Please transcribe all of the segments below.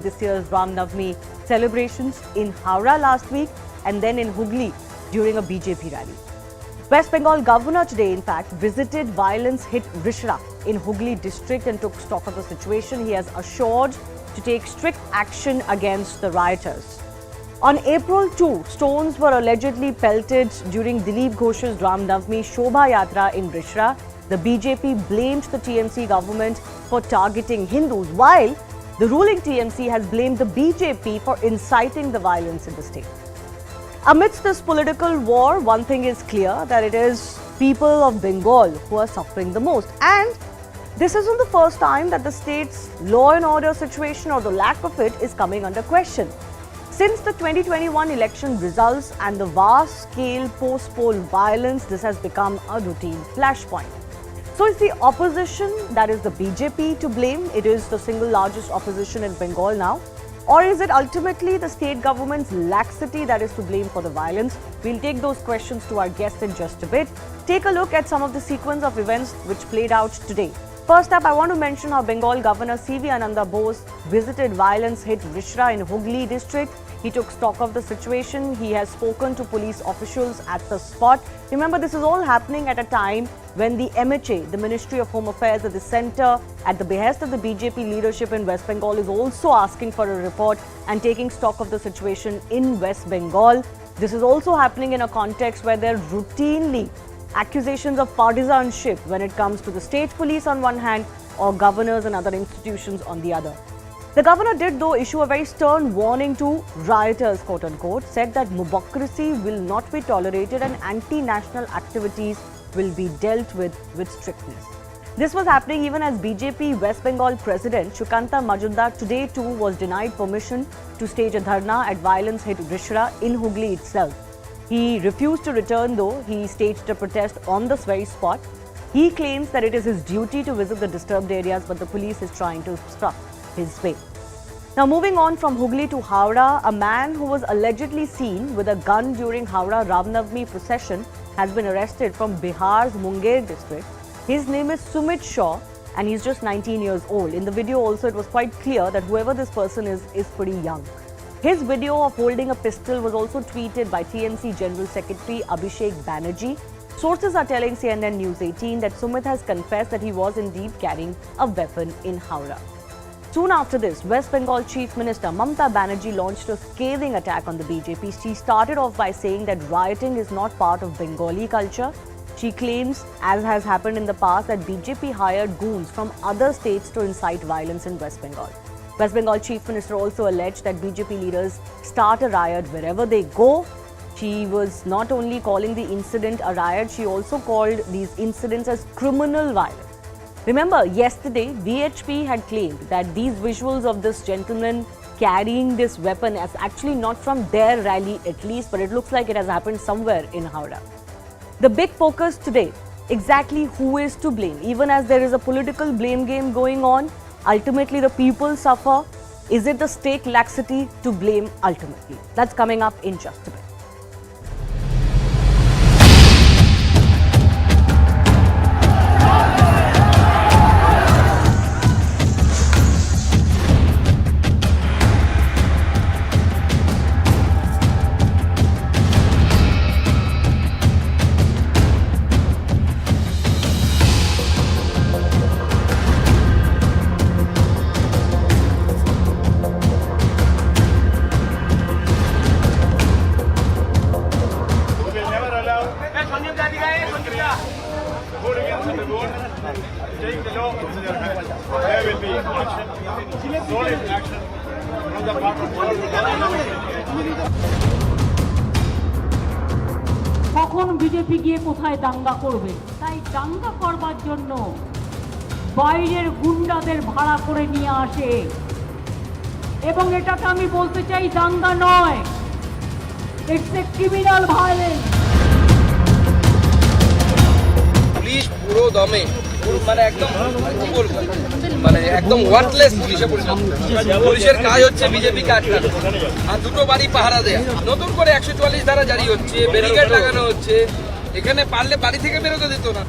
this year's Ram Navami celebrations in Howrah last week and then in Hooghly during a BJP rally. West Bengal governor today, in fact, visited violence-hit Rishra in Hooghly district and took stock of the situation. He has assured to take strict action against the rioters. On April 2, stones were allegedly pelted during Dilip Ghosh's Ram Navami Shobhayatra in Rishra. The BJP blamed the TMC government for targeting Hindus, while the ruling TMC has blamed the BJP for inciting the violence in the state. Amidst this political war, one thing is clear, that it is people of Bengal who are suffering the most. And this isn't the first time that the state's law and order situation or the lack of it is coming under question. Since the 2021 election results and the vast-scale post-poll violence, this has become a routine flashpoint. So is the opposition, that is the BJP, to blame? It is the single largest opposition in Bengal now. Or is it ultimately the state government's laxity that is to blame for the violence? We'll take those questions to our guests in just a bit. Take a look at some of the sequence of events which played out today. First up, I want to mention how Bengal Governor C.V. Ananda Bose visited violence-hit Rishra in Hooghly district. He took stock of the situation. He has spoken to police officials at the spot. Remember, this is all happening at a time when the MHA, the Ministry of Home Affairs at the centre, at the behest of the BJP leadership in West Bengal, is also asking for a report and taking stock of the situation in West Bengal. This is also happening in a context where there are routinely accusations of partisanship when it comes to the state police on one hand or governors and other institutions on the other. The governor did, though, issue a very stern warning to rioters, quote-unquote, said that mobocracy will not be tolerated and anti-national activities will be dealt with strictness. This was happening even as BJP West Bengal President Shukanta Majumdar today too was denied permission to stage a dharna at violence-hit Rishra in Hooghly itself. He refused to return, though. He staged a protest on this very spot. He claims that it is his duty to visit the disturbed areas, but the police is trying to obstruct his way. Now, moving on from Hooghly to Howrah, a man who was allegedly seen with a gun during Howrah Ram Navami procession has been arrested from Bihar's Munger district. His name is Sumit Shaw and he's just 19 years old. In the video also, it was quite clear that whoever this person is pretty young. His video of holding a pistol was also tweeted by TMC General Secretary Abhishek Banerjee. Sources are telling CNN News18 that Sumit has confessed that he was indeed carrying a weapon in Howrah. Soon after this, West Bengal Chief Minister Mamata Banerjee launched a scathing attack on the BJP. She started off by saying that rioting is not part of Bengali culture. She claims, as has happened in the past, that BJP hired goons from other states to incite violence in West Bengal. West Bengal Chief Minister also alleged that BJP leaders start a riot wherever they go. She was not only calling the incident a riot, she also called these incidents as criminal violence. Remember, yesterday, VHP had claimed that these visuals of this gentleman carrying this weapon is actually not from their rally at least, but it looks like it has happened somewhere in Howrah. The big focus today, exactly who is to blame. Even as there is a political blame game going on, ultimately the people suffer. Is it the state laxity to blame ultimately? That's coming up in just a bit. Take the law into their hands. There will be action, solid action from the part of কখন BJP গিয়ে কোথায় দাঙ্গা করবে, তাই দাঙ্গা করবার জন্য বাইরের গুন্ডাদের ভাড়া করে নিয়ে আসে এবং এটাকে আমি বলতে চাই দাঙ্গা নয়, it's a criminal violence. Police পুরো দমে মানে একদম মানে একদম ওয়ার্থলেস পুলিশের কাজ হচ্ছে বিজেপিকে আটকানো আর দুটো বাড়ি পাহারা দেয়া। নতুন করে 144 ধারা জারি হচ্ছে, ব্যারিকেড লাগানো হচ্ছে, এখানে পারলে বাড়ি থেকে বেরোতে দিত না।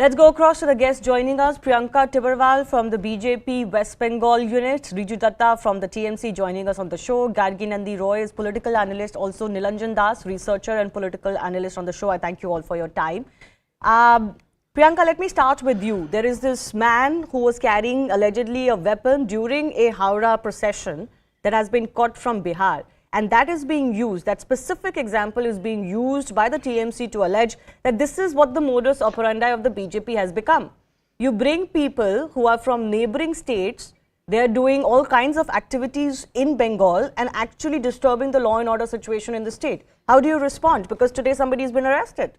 Let's go across to the guest joining us. Priyanka Tibrewal from the BJP West Bengal unit. Riju Datta from the TMC joining us on the show. Gargi Nandi Roy is political analyst. Also Nilanjan Das, researcher and political analyst on the show. I thank you all for your time. Priyanka, let me start with you. There is this man who was carrying allegedly a weapon during a Howrah procession that has been caught from Bihar. And that is being used, that specific example is being used by the TMC to allege that this is what the modus operandi of the BJP has become. You bring people who are from neighboring states, they are doing all kinds of activities in Bengal and actually disturbing the law and order situation in the state. How do you respond? Because today somebody has been arrested.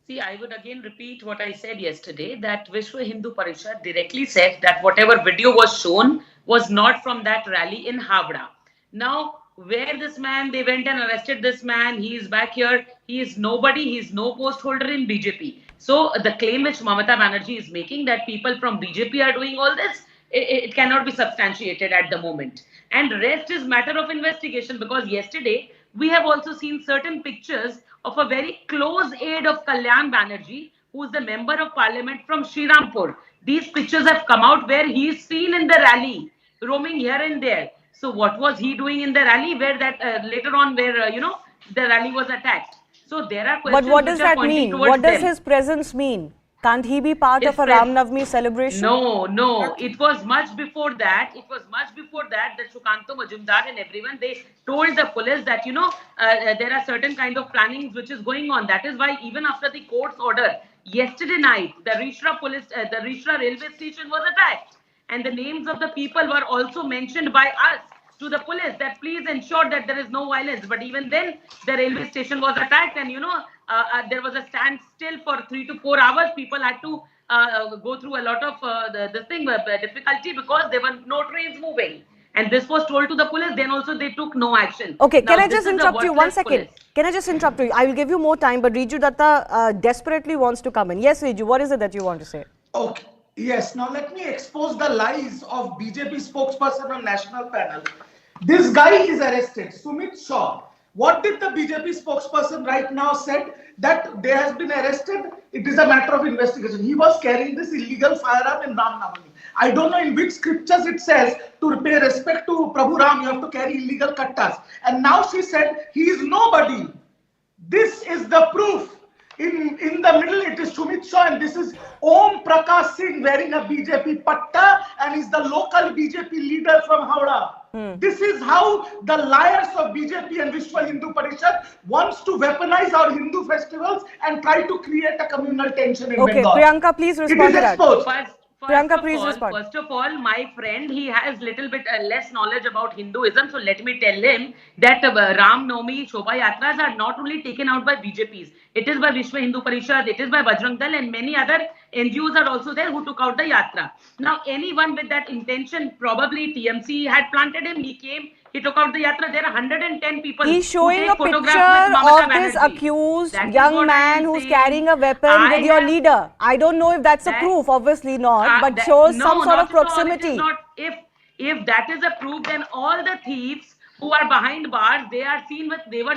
See, I would again repeat what I said yesterday, that Vishwa Hindu Parishad directly said that whatever video was shown was not from that rally in Howrah. Now, where this man, they went and arrested this man, he is back here, he is nobody, he is no post holder in BJP. So, the claim which Mamata Banerjee is making that people from BJP are doing all this, it cannot be substantiated at the moment. And rest is matter of investigation, because yesterday, we have also seen certain pictures of a very close aide of Kalyan Banerjee, who is the member of parliament from Srirampur. These pictures have come out where he is seen in the rally, roaming here and there. So what was he doing in the rally where that later on where, the rally was attacked? So there are questions. But what does that mean? What does his presence mean? Can't he be part of a Ram Navami celebration? No. It was much before that. That Shukanto Majumdar and everyone, they told the police that, there are certain kind of plannings which is going on. That is why even after the court's order, yesterday night, the Rishra railway station was attacked. And the names of the people were also mentioned by us to the police that please ensure that there is no violence. But even then, the railway station was attacked and, there was a standstill for 3 to 4 hours. People had to go through a lot of difficulty because there were no trains moving. And this was told to the police. Then also they took no action. Okay, can I just interrupt you 1 second? Can I just interrupt you? I will give you more time, but Riju Datta desperately wants to come in. Yes, Riju, what is it that you want to say? Okay. Yes, now let me expose the lies of BJP spokesperson on national panel. This guy is arrested, Sumit Shaw. What did the BJP spokesperson right now said? That they has been arrested, it is a matter of investigation. He was carrying this illegal firearm in Ram Navami. I don't know in which scriptures it says to pay respect to Prabhu Ram, you have to carry illegal kattas. And now she said he is nobody. This is the proof. In the middle, it is Sumit Shaw, and this is Om Prakash Singh wearing a BJP patta, and is the local BJP leader from Howrah. This is how the liars of BJP and Vishwa Hindu Parishad wants to weaponize our Hindu festivals and try to create a communal tension in Bengal. Okay, Priyanka, please respond to that. Priyanka, please respond. First of all, my friend, he has little bit less knowledge about Hinduism. So let me tell him that Ram Navami Shobhayatras are not only taken out by BJPs. It is by Vishwa Hindu Parishad, it is by Bajrang Dal, and many other NGOs are also there who took out the yatra. Now, anyone with that intention, probably TMC had planted him. He came, he took out the yatra. There are 110 people. He's showing a picture of this accused young man who's carrying a weapon with your leader. I don't know if that's a proof, obviously not, but shows some sort of proximity. If that is a proof, then all the thieves who are behind bars, they were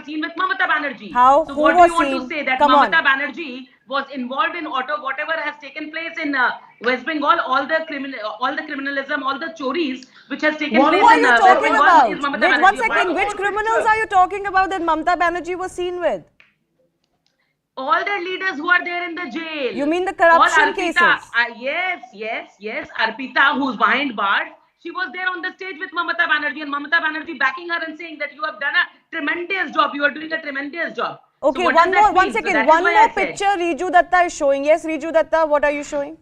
seen with Mamata Banerjee. How? So who what was do you want seen? to say? That Come Mamata on. Banerjee was involved in whatever has taken place in West Bengal, all the criminalism, all the choris which has taken place Who are in you West talking Bengal about? is Mamata Wait Banerjee. 1 second. Which criminals are you talking about that Mamata Banerjee was seen with? All the leaders who are there in the jail. You mean the corruption cases? Yes. Arpita, who's behind bars, she was there on the stage with Mamata Banerjee, and Mamata Banerjee backing her and saying that you have done a tremendous job. You are doing a tremendous job. Okay, so one second. One more picture Riju Datta is showing. Yes, Riju Datta, what are you showing?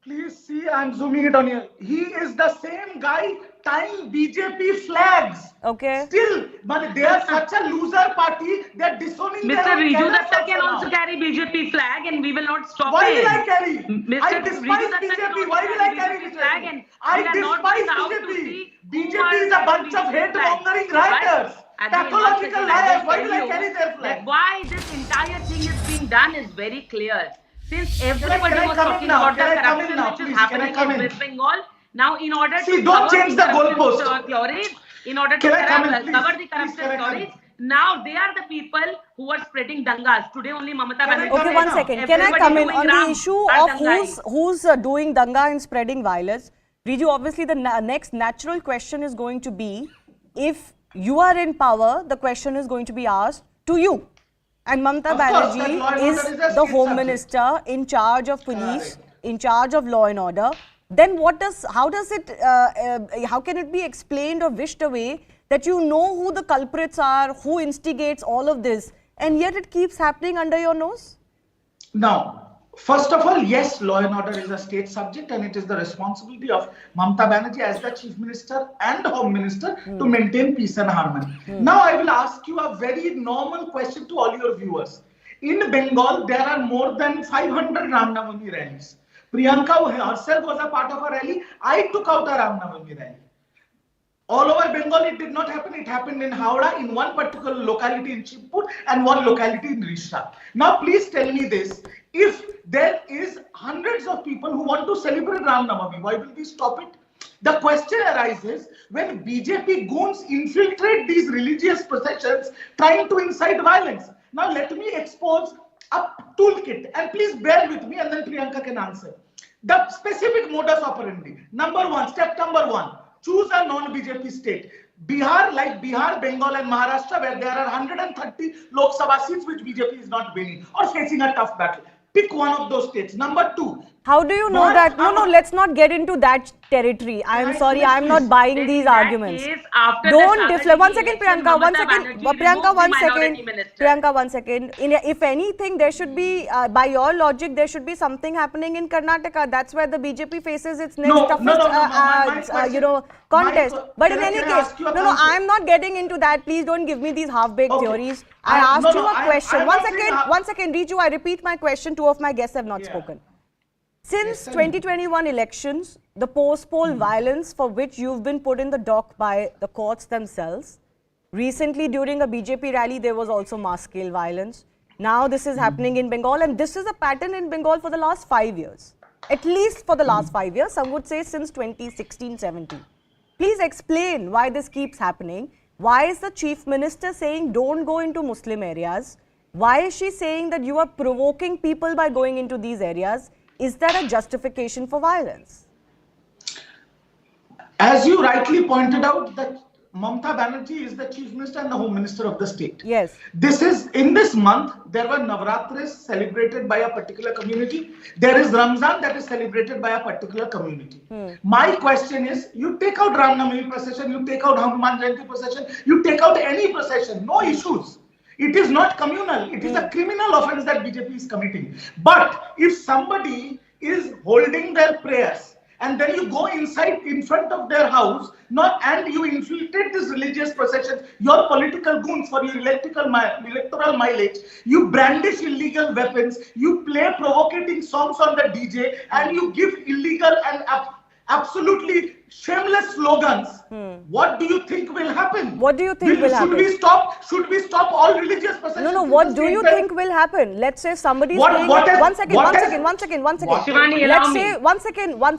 Please see, I'm zooming it on here. He is the same guy tying BJP flags. Okay. Still, but they are such a loser party, they are disowning Mr. Riju Datta can also carry BJP flag, and we will not stop Why him. will I carry? Mr. I despise BJP. Why will I carry this flag? I despise BJP. BJP is a bunch of hate-mongering rioters. Pathological liars. Why will I carry their flag? Why this entire thing is being done is very clear. Since everybody was talking about the corruption which is happening in West Bengal, now in order to don't change the goalpost. in order to cover the corruption stories, Now they are the people who are spreading dangas. Today only Mamata Banerjee. Okay, one second. Can I Everybody come in doing on the Ram issue are of dangais. who's doing danga and spreading violence? Riju, obviously the next natural question is going to be, if you are in power, the question is going to be asked to you. And Mamata Of course, that Banerjee law and is order is a the state Home subject. Minister in charge of police, Correct. in charge of law and order. Then how can it be explained or wished away that you know who the culprits are, who instigates all of this, and yet it keeps happening under your nose? Now, first of all, yes, law and order is a state subject and it is the responsibility of Mamata Banerjee as the Chief Minister and Home Minister to maintain peace and harmony. Now, I will ask you a very normal question to all your viewers. In Bengal, there are more than 500 Ram Navami rallies. Priyanka herself was a part of a rally. I took out a Ram Navami rally. All over Bengal, it did not happen. It happened in Howrah, in one particular locality in Chipur and one locality in Rishra. Now, please tell me this. If there is hundreds of people who want to celebrate Ram Navami, why will we stop it? The question arises when BJP goons infiltrate these religious processions trying to incite violence. Now, let me expose a toolkit and please bear with me and then Priyanka can answer. The specific modus operandi. Step number one. Choose a non-BJP state. Bihar, like Bihar, Bengal and Maharashtra, where there are 130 Lok Sabha seats which BJP is not winning or facing a tough battle. Pick one of those states. Number two. How do you know that? No, let's not get into that territory. I am sorry, I am not buying these arguments. Don't deflect. One second, Priyanka. One second. Priyanka, one second. Priyanka, 1 second. If anything, there should be, by your logic, there should be something happening in Karnataka. That's where the BJP faces its next toughest, contest. But in any case, I am not getting into that. Please don't give me these half-baked theories. I asked you a question. 1 second, Riju. I repeat my question. Two of my guests have not spoken. Since 2021 elections, the post-poll violence for which you've been put in the dock by the courts themselves. Recently, during a BJP rally, there was also mass-scale violence. Now this is happening in Bengal, and this is a pattern in Bengal for the last 5 years. At least for the last 5 years, some would say since 2016-17. Please explain why this keeps happening. Why is the Chief Minister saying don't go into Muslim areas? Why is she saying that you are provoking people by going into these areas? Is that a justification for violence? As you rightly pointed out, that Mamata Banerjee is the Chief Minister and the Home Minister of the state. Yes. In this month, there were Navratris celebrated by a particular community. There is Ramzan that is celebrated by a particular community. My question is, you take out Ram Navami procession, you take out Hanuman Jayanti procession, you take out any procession, no issues. It is not communal. It is a criminal offense that BJP is committing. But if somebody is holding their prayers and then you go inside in front of their house and you infiltrate this religious procession, your political goons for your electoral mileage, you brandish illegal weapons, you play provocating songs on the DJ and you give illegal and absolutely shameless slogans. What do you think will happen? What do you think will happen? Should we stop all religious processions? No, what do you think will happen? Let's say somebody is playing... One second. Shivani, allow me. Once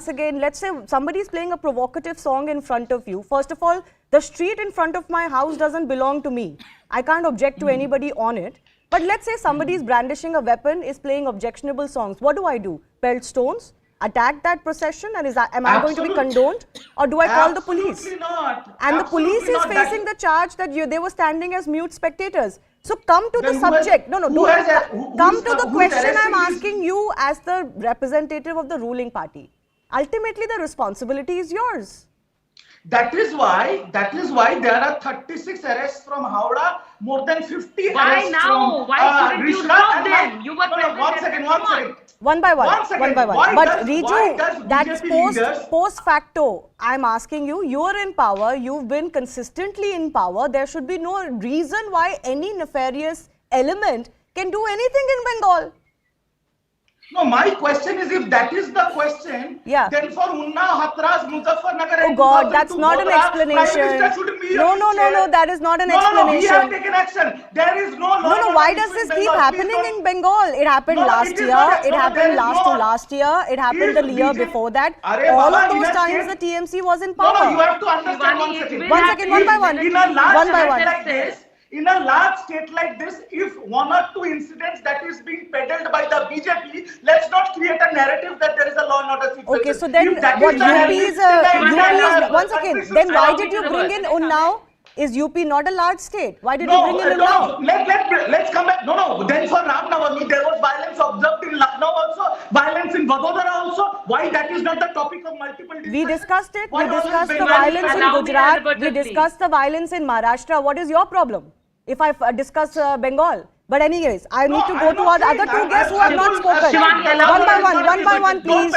again, let's say somebody is playing a provocative song in front of you. First of all, the street in front of my house doesn't belong to me. I can't object to anybody on it. But let's say somebody is brandishing a weapon, is playing objectionable songs. What do? Pelt stones? Attack that procession, and am I going to be condoned, or do I call the police? Absolutely not. And the police is facing the charge that they were standing as mute spectators. So come to the subject. Come to the question I'm asking you as the representative of the ruling party. Ultimately, the responsibility is yours. That is why there are 36 arrests from Howrah, more than 50 Why arrests now? from Why couldn't you Rishra stop and them? You were present. one second. One by one. But does Riju, that's leaders- post facto. I'm asking you, you're in power, you've been consistently in power. There should be no reason why any nefarious element can do anything in Bengal. No, my question is, if that is the question, then for Unnao, Hathras, Muzaffarnagar, Oh God, that's not an explanation. No, that is not an explanation. No, we have taken action. There is no law. No, why does this keep happening in Bengal? It happened last year, it happened last year, it happened the year before that. All of those times the TMC was in power. No, you have to understand one second. One by one. In a large One by one. like this, In a large state like this, if one or two incidents that is being peddled by the BJP, let's not create a narrative that there is a law and order situation. Okay, so then If that what the UP narrative, is, then the UP entire is, once country again, should then why stop. did you bring in Unnao? Is UP not a large state? Why did you bring in Unnao? Let's come back. No. Then for Ram Navami, there was violence observed in Lucknow also, violence in Vadodara also. Why that is not the topic of multiple discussions? We discussed it. Why We not discussed the Bengal? violence in Allow me Gujarat. another We please. discussed the violence in Maharashtra. What is your problem if I discuss Bengal? But anyways, I need to go to our other two guests who have not spoken. One by one, please.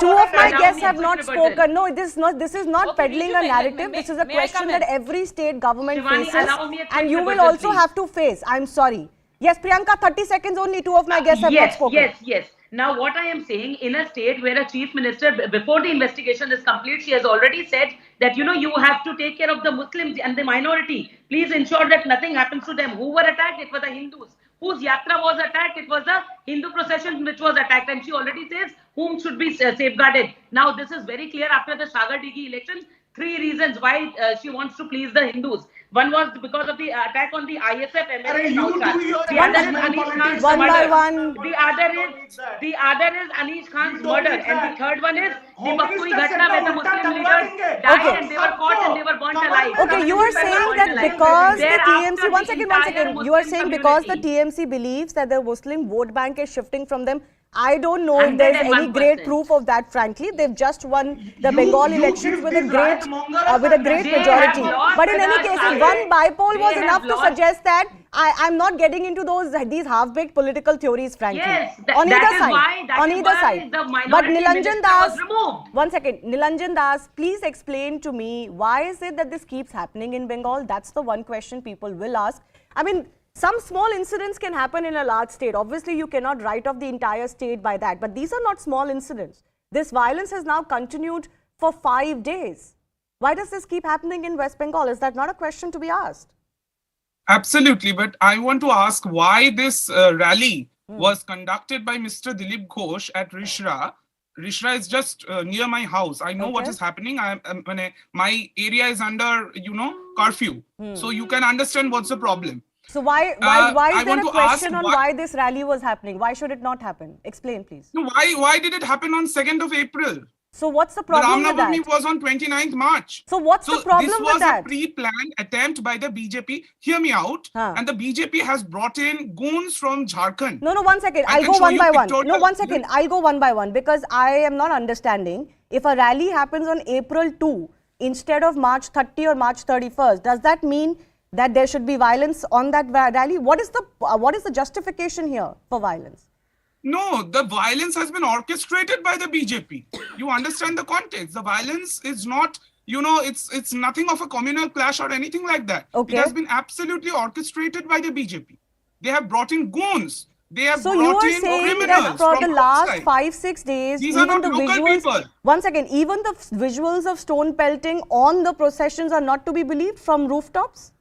Two of my guests have not spoken. No, this is not Okay, peddling a narrative. This is a may I question come that in? every state government Shivani, faces, allow me a quick and you will rebuttal, also please. have to face. I'm sorry. Yes, Priyanka, 30 seconds only. Two of my guests have not spoken. Yes. Now, what I am saying, in a state where a chief minister, before the investigation is complete, she has already said that, you have to take care of the Muslims and the minority. Please ensure that nothing happens to them. Who were attacked? It was the Hindus. Whose yatra was attacked? It was the Hindu procession which was attacked. And she already says whom should be safeguarded. Now, this is very clear after the Sagar Digi elections. 3 reasons why she wants to please the Hindus. One was because of the attack on the ISF MLA. You do your The other is national Anish Khan's politics. One by murder. one. The other is Anish Khan's don't murder, need and that. the third one is the Home Bakui Minister Ghatna where the said Muslim no, leaders okay. died and they were caught and they were burnt alive. Okay, you are saying that because the TMC, one second, you are saying because the TMC believes that the Muslim vote bank is shifting from them. I don't know if there's any great 101%. proof of that, frankly. They've just won the Bengal elections give with a these great right-mongers They majority. have lost But in any the case, target. one bypoll They was have enough to lost- suggest that I'm not getting into these half-baked political theories, frankly. Yes, on that either is side. why- that on is either why side. the minority But Nilanjan minister Das, was removed. one second, Nilanjan Das, please explain to me why is it that this keeps happening in Bengal? That's the one question people will ask. I mean, some small incidents can happen in a large state. Obviously, you cannot write off the entire state by that. But these are not small incidents. This violence has now continued for 5 days. Why does this keep happening in West Bengal? Is that not a question to be asked? Absolutely, but I want to ask why this rally was conducted by Mr. Dilip Ghosh at Rishra. Rishra is just near my house. I know what Okay. is happening. My area is under, curfew. So you can understand what's the problem. So why I is there want a to question ask on why this rally was happening? Why should it not happen? Explain, please. So why did it happen on 2nd of April? So what's the The Ram problem with that? Navami was on 29th March. So what's the problem this with was that? a pre-planned attempt by the BJP. Hear me out. Huh. And the BJP has brought in goons from Jharkhand. No, 1 second. I I'll can go show one you by one. pictorial No, 1 second. I'll go one by one because I am not understanding. If a rally happens on April 2 instead of March 30 or March 31st, does that mean that there should be violence on that rally? What is the justification here for violence? No, the violence has been orchestrated by the BJP. You understand the context. The violence is not, it's nothing of a communal clash or anything like that. Okay. It has been absolutely orchestrated by the BJP. They have brought in goons. They have So you brought are in saying criminals that for the from last outside. 5-6 days, These are even not the local visuals, people. 1 second, even the visuals of stone pelting on the processions are not to be believed from rooftops?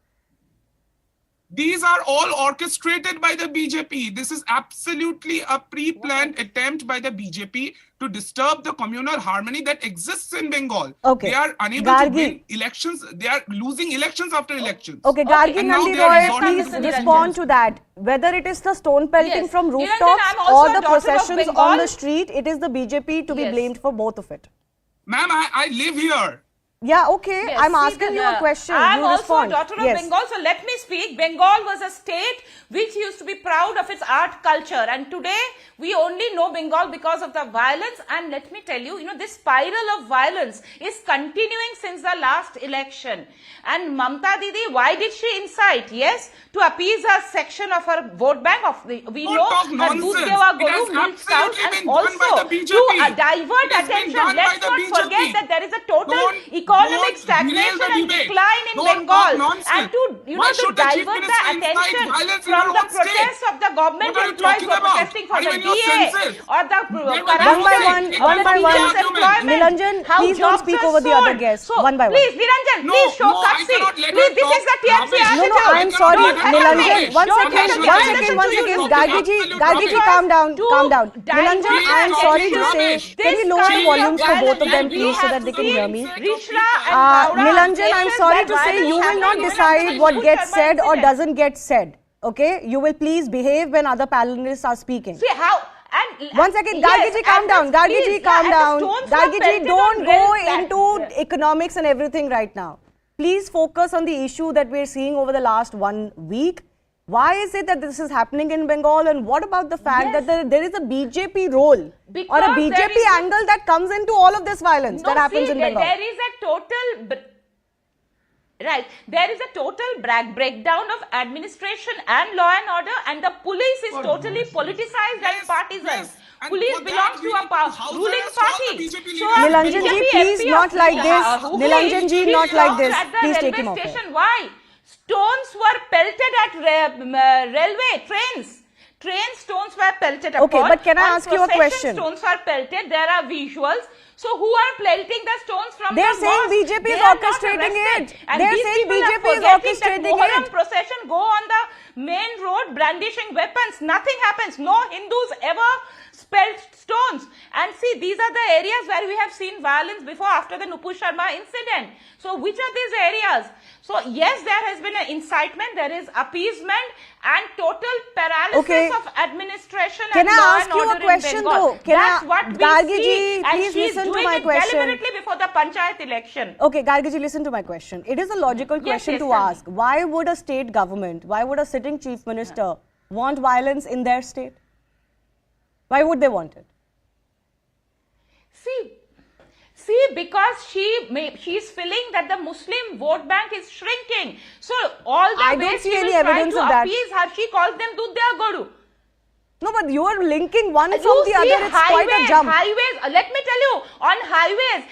These are all orchestrated by the BJP. This is absolutely a pre-planned attempt by the BJP to disturb the communal harmony that exists in Bengal. Okay. They are unable Gargi. to win elections. They are losing elections after elections. Okay, Gargi And now Nandi they are Roy, resorting please to respond to that. Whether it is the stone pelting Yes. from Niranjan, rooftops I'm also or a the daughter of processions on Bengal. the street, it is the BJP to be Yes. blamed for both of it. Ma'am, I live here. Yeah, okay. Yes, I'm see, asking you a question. I'm You also respond. a daughter of Yes. Bengal, so let me speak. Bengal was a state which used to be proud of its art culture, and today we only know Bengal because of the violence. And let me tell you, this spiral of violence is continuing since the last election. And Mamta Didi, why did she incite? Yes, to appease a section of her vote bank. We Don't know talk her nonsense. Dudhdewa It has Guru milk cows, absolutely and been done by also the BJP. to divert It has been attention. done by Let's the not BJP. forget that there is a total Don't economic derail stagnation the and debate. decline in Don't Bengal, talk nonsense. and to Why to should the Chief divert the Minister incite attention violence in from your the own state? protests of the government What are you employees who talking are about? protesting for Are you the in your DA senses? or the One by one, one by one. Nilanjan, please don't speak over the other guests. So, One by one. please, Nilanjan, No, please show no, I courtesy. cannot let Please, her this talk is the TMC rubbish. No, attitude. I'm sorry, Don't have Nilanjan. rubbish. One Don't second, have one rubbish. second, one second. Don't Gargiji, absolute Gargiji, rubbish. calm down, To calm down. divert Nilanjan, the I'm sorry to say, rubbish. can we lower the volumes for both of them, We please, so have that they can hear me? seen Rishra Rishra and Howrah Nilanjan, I'm places sorry where to say violence you will happened not during decide the what Nupur gets Sharma said or incident. doesn't get said. Okay, you will please behave when other panelists are speaking. See how and One second, yes, Gargiji, calm and down. this- Gargiji, please, calm and the down. stones were Gargiji, pelted don't on go rails into that- economics and everything right now. Please focus on the issue that we're seeing over the last 1 week. Why is it that this is happening in Bengal, and what about the fact Yes. that there is a BJP role or a Because there BJP is a- angle that comes into all of this violence No, that happens see, in Bengal? there is a total right. There is a total breakdown of administration and law and order, and the police is totally politicized and Yes, partisan. yes. And Police for that belongs to we a need to house ruling arrest all the party. BJP So leaders. a Nilanjan ji, BJP please MP not of like this. Hooghly, Nilanjan ji, he not like stopped this. at the Please take railway him off station. air. Why? Stones were pelted at railway trains. Train stones were pelted upon. Okay, but can I On ask you a procession question? Stones are pelted. There are visuals. So who are pelting the stones from They're the saying mosque? BJP They is are not orchestrating arrested. it. And They're these saying people are BJP is forgetting that orchestrating Muharram it. procession go on the main road brandishing weapons. Nothing happens. No Hindus ever spelled stones. And see, these are the areas where we have seen violence before, after the Nupur Sharma incident. So which are these areas? So yes, there has been an incitement, there is appeasement and total paralysis Okay. of administration Can and I law ask and you a order question in Bengal. though? Can That's I- what we Gargi ji, see, and please she's listen to doing my it question. deliberately before the panchayat election. Okay, Gargiji, listen to my question. It is a logical question yes, to tell me. ask. Why would a state government, why would a sitting chief minister want violence in their state? Why would they want it? See, because she's feeling that the Muslim vote bank is shrinking. So all the I don't ways see she any will try evidence to of that. appease her, she calls them Dudya Godu. No, but you are linking one You from the see other. It's quite a jump. Highways, let me tell you, on highways,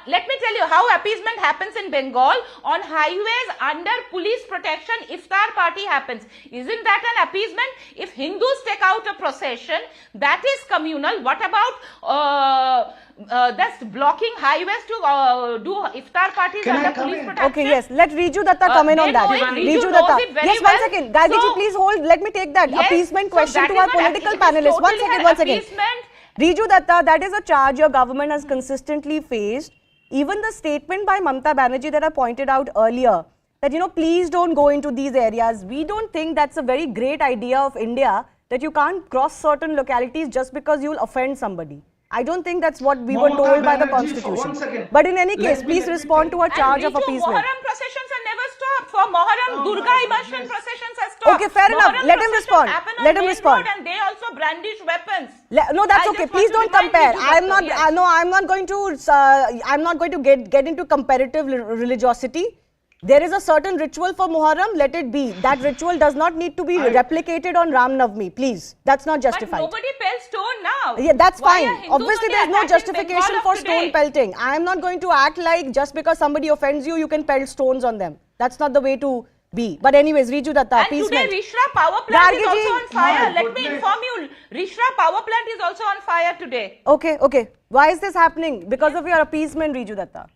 let me tell you how appeasement happens in Bengal. On highways, under police protection, iftar party happens. Isn't that an appeasement? If Hindus take out a procession, that is communal. What about that's blocking highways to do iftar parties Can I under come police in? protection? Okay, yes. Let Riju Datta come in they on that. know it. Riju Riju knows Datta. it very Yes, one well. second. Gargiji, So- please hold. Let me take that Yes, appeasement so question that to is our not political it is panelists. One totally second, an one second. appeasement. Riju Datta, that is a charge your government has consistently faced. Even the statement by Mamata Banerjee that I pointed out earlier, that, you know, please don't go into these areas. We don't think that's a very great idea of India, that you can't cross certain localities just because you'll offend somebody. I don't think that's what we were Mamata told by the Banerjee, for constitution. 1 second. But in any Let case, me- please let me respond to a charge of And Riju, appeasement. Muharram processions are never stopped. For Muharram, Oh Durga my Immersion goodness. processions are stopped. Okay, fair enough. Muharram Let him processions respond. happen on Let him main respond. road and they also brandish weapons. No, that's I okay. just Please want don't to remind compare. you, I'm Doctor. not. Yes. No, I'm not going to. I'm not going to get into comparative religiosity. There is a certain ritual for Muharram. Let it be. That ritual does not need to be replicated on Ram Navami. Please, that's not But justified. nobody pelts stone now. Yeah, that's Why fine. are Hindus Obviously, only there is no attacked in justification Bengal for of stone today? pelting. I am not going to act like just because somebody offends you, you can pelt stones on them. That's not the way to be. But anyways, Riju Datta, And appeasement. today Rishra power plant is Gargiji, also on fire. my Let me goodness. inform you. Rishra power plant is also on fire today. Okay, okay. Why is this happening? Because of your appeasement, Riju Datta.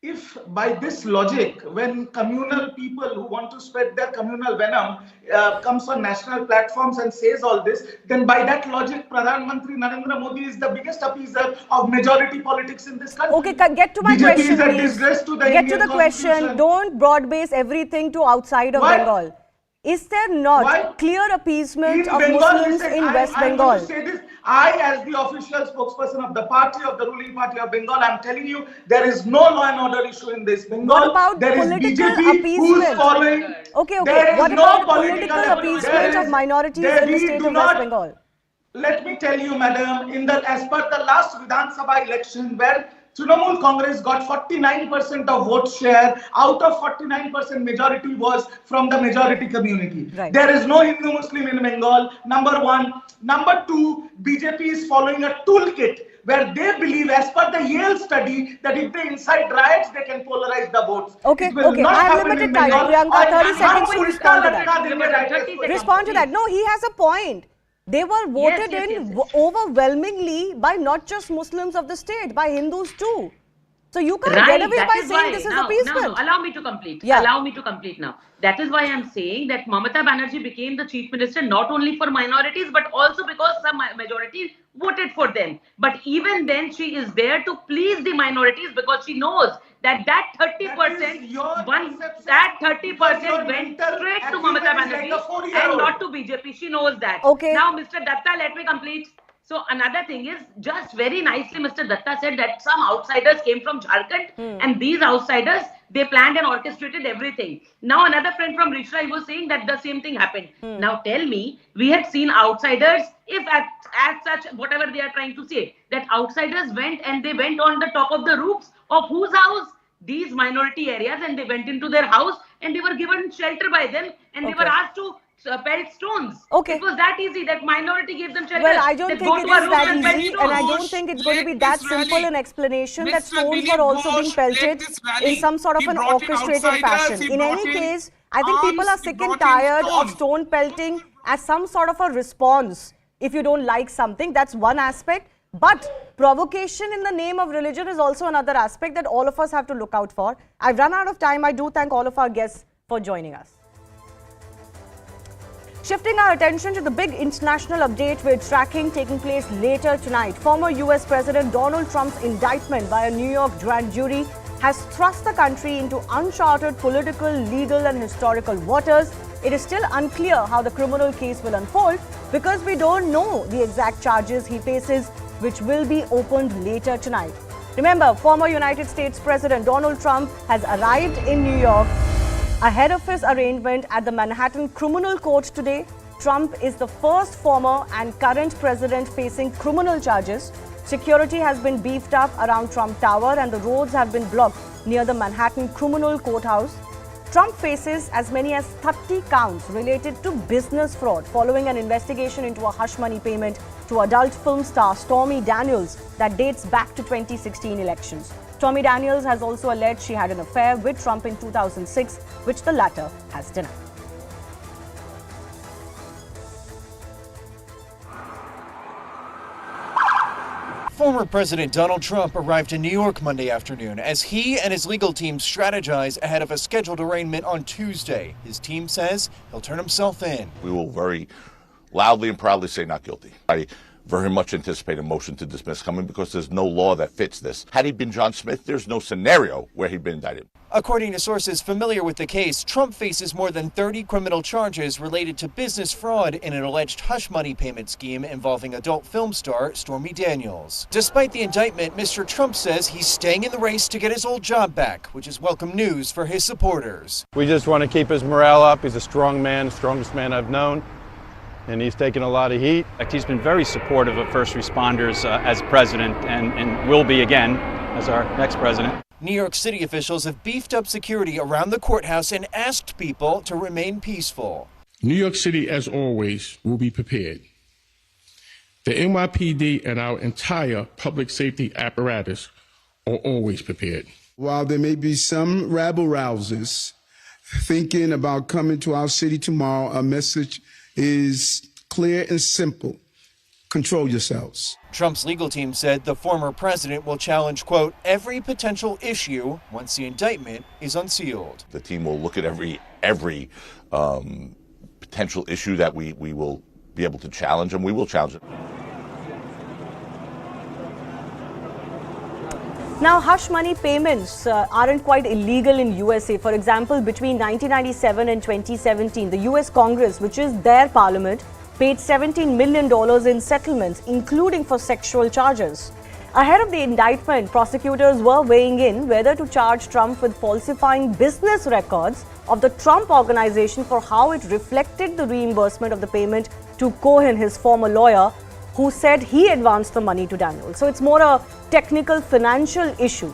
If by this logic, when communal people who want to spread their communal venom comes on national platforms and says all this, then by that logic, Pradhan Mantri Narendra Modi is the biggest appeaser of majority politics in this country. Okay, get to my BJP question, is a please. disgrace to the Get Indian to the question. Constitution. Don't broad base everything to outside of Why? Bengal. Is there not Why? clear appeasement In of Bengal, Muslims listen, in West I Bengal? want to say this. I, as the official spokesperson of the party, of the ruling party of Bengal, I'm telling you, there is no law and order issue in this Bengal. What about there is political BJP who's appeasement? following. Okay, okay. There is What no about political appeasement of minorities in the state of West Bengal? Let me tell you, madam, as per the last Vidhan Sabha election, where Trinamool Congress got 49% of vote share, out of 49% majority was from the majority community. Right. There is no Hindu Muslim in Bengal, number one. Number two, BJP is following a toolkit where they believe, as per the Yale study, that if they incite riots, they can polarize the votes. Okay, It will okay. not I have happen limited in time. Bengal. Priyanka, 30 और seconds to हम respond to उल्टा लटका देंगे that. writers को। Respond to that. No, he has a point. They were voted yes, in yes. overwhelmingly by not just Muslims of the state, by Hindus too. So you can't Right, get away that by is saying why. this is Now, appeasement. allow me to complete. Yeah. Allow me to complete now. That is why I'm saying that Mamata Banerjee became the chief minister not only for minorities but also because some majority voted for them. But even then, she is there to please the minorities because she knows that 30%, that 30% went straight to Mamata Banerjee and not to BJP. She knows that. Okay. Now, Mr. Datta, let me complete. So another thing is, just very nicely, Mr. Datta said that some outsiders came from Jharkhand and these outsiders, they planned and orchestrated everything. Now another friend from Rishra, he was saying that the same thing happened. Now tell me, we had seen outsiders, if as such, whatever they are trying to say, that outsiders went and they went on the top of the roofs of whose house? These minority areas, and they went into their house and they were given shelter by them and they were asked to pelt stones. Okay. It was that easy that minority gave them shelter. Well, I don't think it is that and pelt easy, stones. and I don't think it's going to be that simple an explanation that stones were also being pelted in some sort of an orchestrated fashion. In any case, I think people are sick and tired of stone pelting as some sort of a response if you don't like something. That's one aspect. But provocation in the name of religion is also another aspect that all of us have to look out for. I've run out of time. I do thank all of our guests for joining us. Shifting our attention to the big international update we're tracking taking place later tonight. Former US President Donald Trump's indictment by a New York grand jury has thrust the country into uncharted political, legal and historical waters. It is still unclear how the criminal case will unfold because we don't know the exact charges he faces, which will be opened later tonight. Remember, former United States President Donald Trump has arrived in New York ahead of his arraignment at the Manhattan Criminal Court today. Trump is the first former and current president facing criminal charges. Security has been beefed up around Trump Tower and the roads have been blocked near the Manhattan Criminal Courthouse. Trump faces as many as 30 counts related to business fraud following an investigation into a hush money payment to adult film star Stormy Daniels that dates back to 2016 elections. Stormy Daniels has also alleged she had an affair with Trump in 2006, which the latter has denied. Former President Donald Trump arrived in New York Monday afternoon as he and his legal team strategize ahead of a scheduled arraignment on Tuesday. His team says he'll turn himself in. We will very loudly and proudly say not guilty. I very much anticipate a motion to dismiss coming because there's no law that fits this. Had he been John Smith, there's no scenario where he'd been indicted. According to sources familiar with the case, Trump faces more than 30 criminal charges related to business fraud in an alleged hush money payment scheme involving adult film star Stormy Daniels. Despite the indictment, Mr. Trump says he's staying in the race to get his old job back, which is welcome news for his supporters. We just want to keep his morale up. He's a strong man, the strongest man I've known, and he's taken a lot of heat. He's been very supportive of first responders as president and will be again as our next president. New York City officials have beefed up security around the courthouse and asked people to remain peaceful. New York City, as always, will be prepared. The NYPD and our entire public safety apparatus are always prepared. While there may be some rabble-rousers thinking about coming to our city tomorrow, our message is clear and simple. Control yourselves. Trump's legal team said the former president will challenge, quote, every potential issue once the indictment is unsealed. The team will look at every potential issue that we will be able to challenge, and we will challenge it. Now, hush money payments aren't quite illegal in USA. For example, between 1997 and 2017, the US Congress, which is their parliament, paid $17 million in settlements, including for sexual charges. Ahead of the indictment, prosecutors were weighing in whether to charge Trump with falsifying business records of the Trump Organization for how it reflected the reimbursement of the payment to Cohen, his former lawyer, who said he advanced the money to Daniels. So it's more a technical financial issue.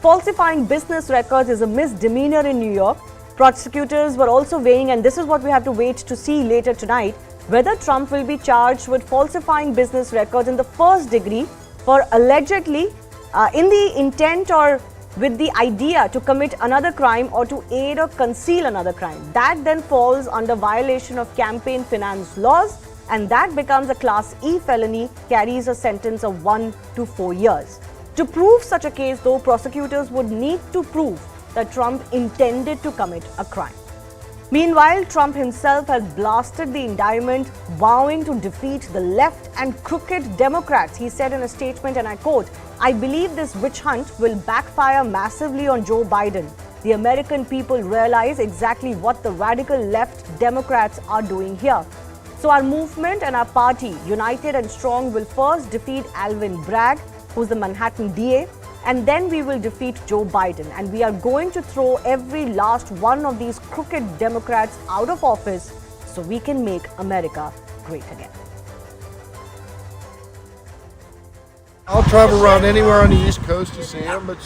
Falsifying business records is a misdemeanor in New York. Prosecutors were also weighing, and this is what we have to wait to see later tonight, whether Trump will be charged with falsifying business records in the first degree for allegedly in the intent or with the idea to commit another crime or to aid or conceal another crime. That then falls under violation of campaign finance laws, and that becomes a Class E felony, carries a sentence of 1 to 4 years. To prove such a case, though, prosecutors would need to prove that Trump intended to commit a crime. Meanwhile, Trump himself has blasted the indictment, vowing to defeat the left and crooked Democrats. He said in a statement, and I quote, "I believe this witch hunt will backfire massively on Joe Biden. The American people realize exactly what the radical left Democrats are doing here. So our movement and our party, united and strong, will first defeat Alvin Bragg, who's the Manhattan DA, and then we will defeat Joe Biden. And we are going to throw every last one of these crooked Democrats out of office so we can make America great again." I'll travel around anywhere on the East Coast to see him, but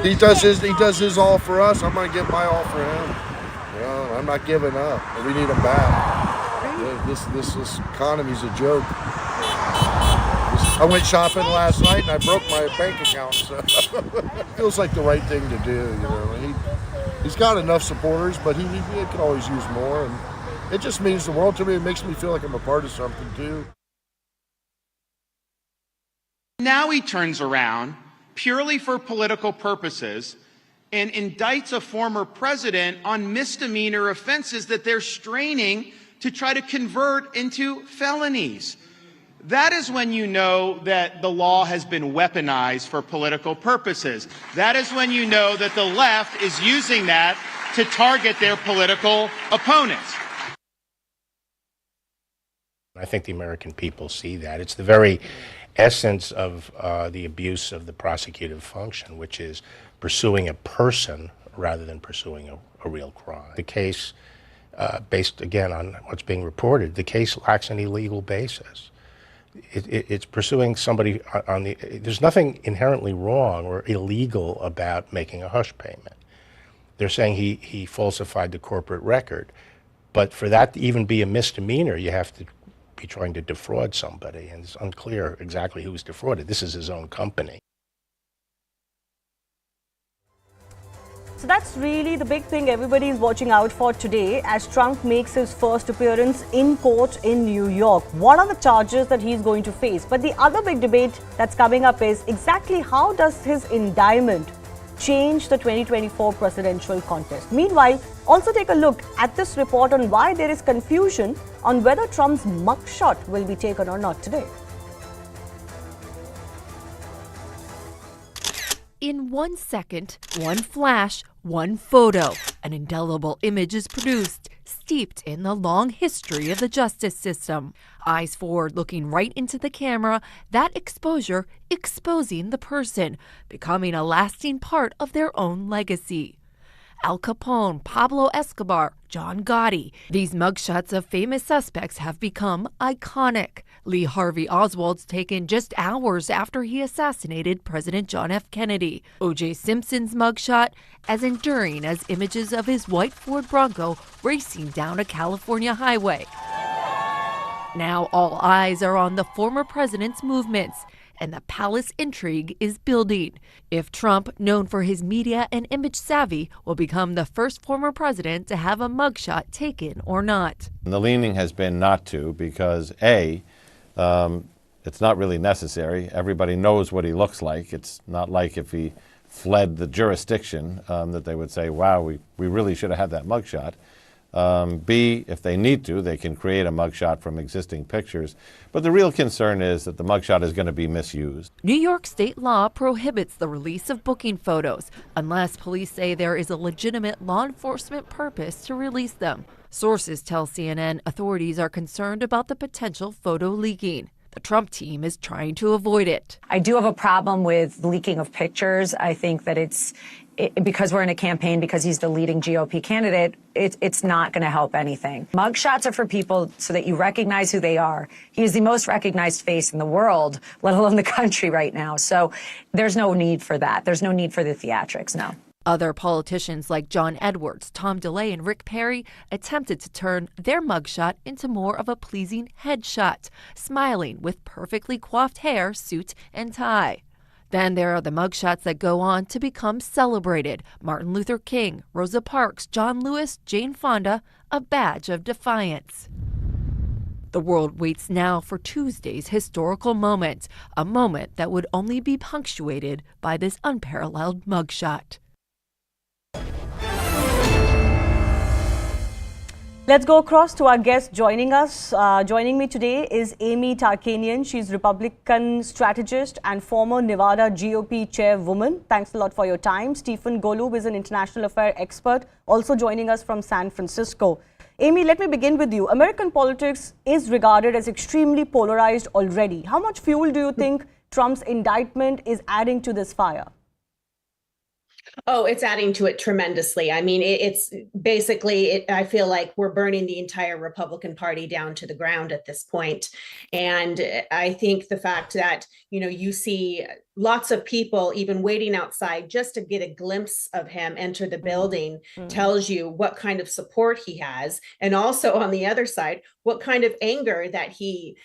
he does his all for us. I'm going to give my all for him. You know, I'm not giving up. We need him back. This economy's a joke. I went shopping last night and I broke my bank account, so it feels like the right thing to do. You know, he's got enough supporters, but he could always use more, and it just means the world to me. It makes me feel like I'm a part of something too. Now he turns around purely for political purposes and indicts a former president on misdemeanor offenses that they're straining to try to convert into felonies. That is when you know that the law has been weaponized for political purposes. That is when you know that the left is using that to target their political opponents. I think the American people see that. It's the very essence of the abuse of the prosecutive function, which is pursuing a person rather than pursuing a real crime. The case, based again on what's being reported, the case lacks any legal basis. It's pursuing somebody on the. There's nothing inherently wrong or illegal about making a hush payment. They're saying he falsified the corporate record, but for that to even be a misdemeanor, you have to be trying to defraud somebody, and it's unclear exactly who's defrauded. This is his own company. So that's really the big thing everybody is watching out for today as Trump makes his first appearance in court in New York. What are the charges that he's going to face? But the other big debate that's coming up is exactly how does his indictment change the 2024 presidential contest? Meanwhile, also take a look at this report on why there is confusion on whether Trump's mugshot will be taken or not today. In 1 second, one flash, one photo, an indelible image is produced, steeped in the long history of the justice system. Eyes forward, looking right into the camera, that exposure exposing the person, becoming a lasting part of their own legacy. Al Capone, Pablo Escobar, John Gotti. These mugshots of famous suspects have become iconic. Lee Harvey Oswald's taken just hours after he assassinated President John F. Kennedy. O.J. Simpson's mugshot as enduring as images of his white Ford Bronco racing down a California highway. Now all eyes are on the former president's movements, and the palace intrigue is building. If Trump, known for his media and image savvy, will become the first former president to have a mugshot taken or not. The leaning has been not to because, A, it's not really necessary. Everybody knows what he looks like. It's not like if he fled the jurisdiction that they would say, wow, we really should have had that mugshot. B, if they need to, they can create a mugshot from existing pictures. But the real concern is that the mugshot is going to be misused. New York state law prohibits the release of booking photos unless police say there is a legitimate law enforcement purpose to release them. Sources tell CNN authorities are concerned about the potential photo leaking. The Trump team is trying to avoid it. I do have a problem with leaking of pictures. I think that because we're in a campaign, because he's the leading GOP candidate, it's not going to help anything. Mugshots are for people so that you recognize who they are. He is the most recognized face in the world, let alone the country right now. So there's no need for that. There's no need for the theatrics, no. Other politicians like John Edwards, Tom DeLay, and Rick Perry attempted to turn their mugshot into more of a pleasing headshot, smiling with perfectly coiffed hair, suit, and tie. Then there are the mugshots that go on to become celebrated. Martin Luther King, Rosa Parks, John Lewis, Jane Fonda, a badge of defiance. The world waits now for Tuesday's historical moment, a moment that would only be punctuated by this unparalleled mugshot. Let's go across to our guest joining us. Joining me today is Amy Tarkanian. She's Republican strategist and former Nevada GOP chairwoman. Thanks a lot for your time. Stephen Golub is an international affairs expert, also joining us from San Francisco. Amy, let me begin with you. American politics is regarded as extremely polarized already. How much fuel do you think Trump's indictment is adding to this fire? Oh, it's adding to it tremendously. I mean, it's basically, I feel like we're burning the entire Republican Party down to the ground at this point. And I think the fact that, you see lots of people even waiting outside just to get a glimpse of him enter the building tells you what kind of support he has. And also on the other side, what kind of anger that he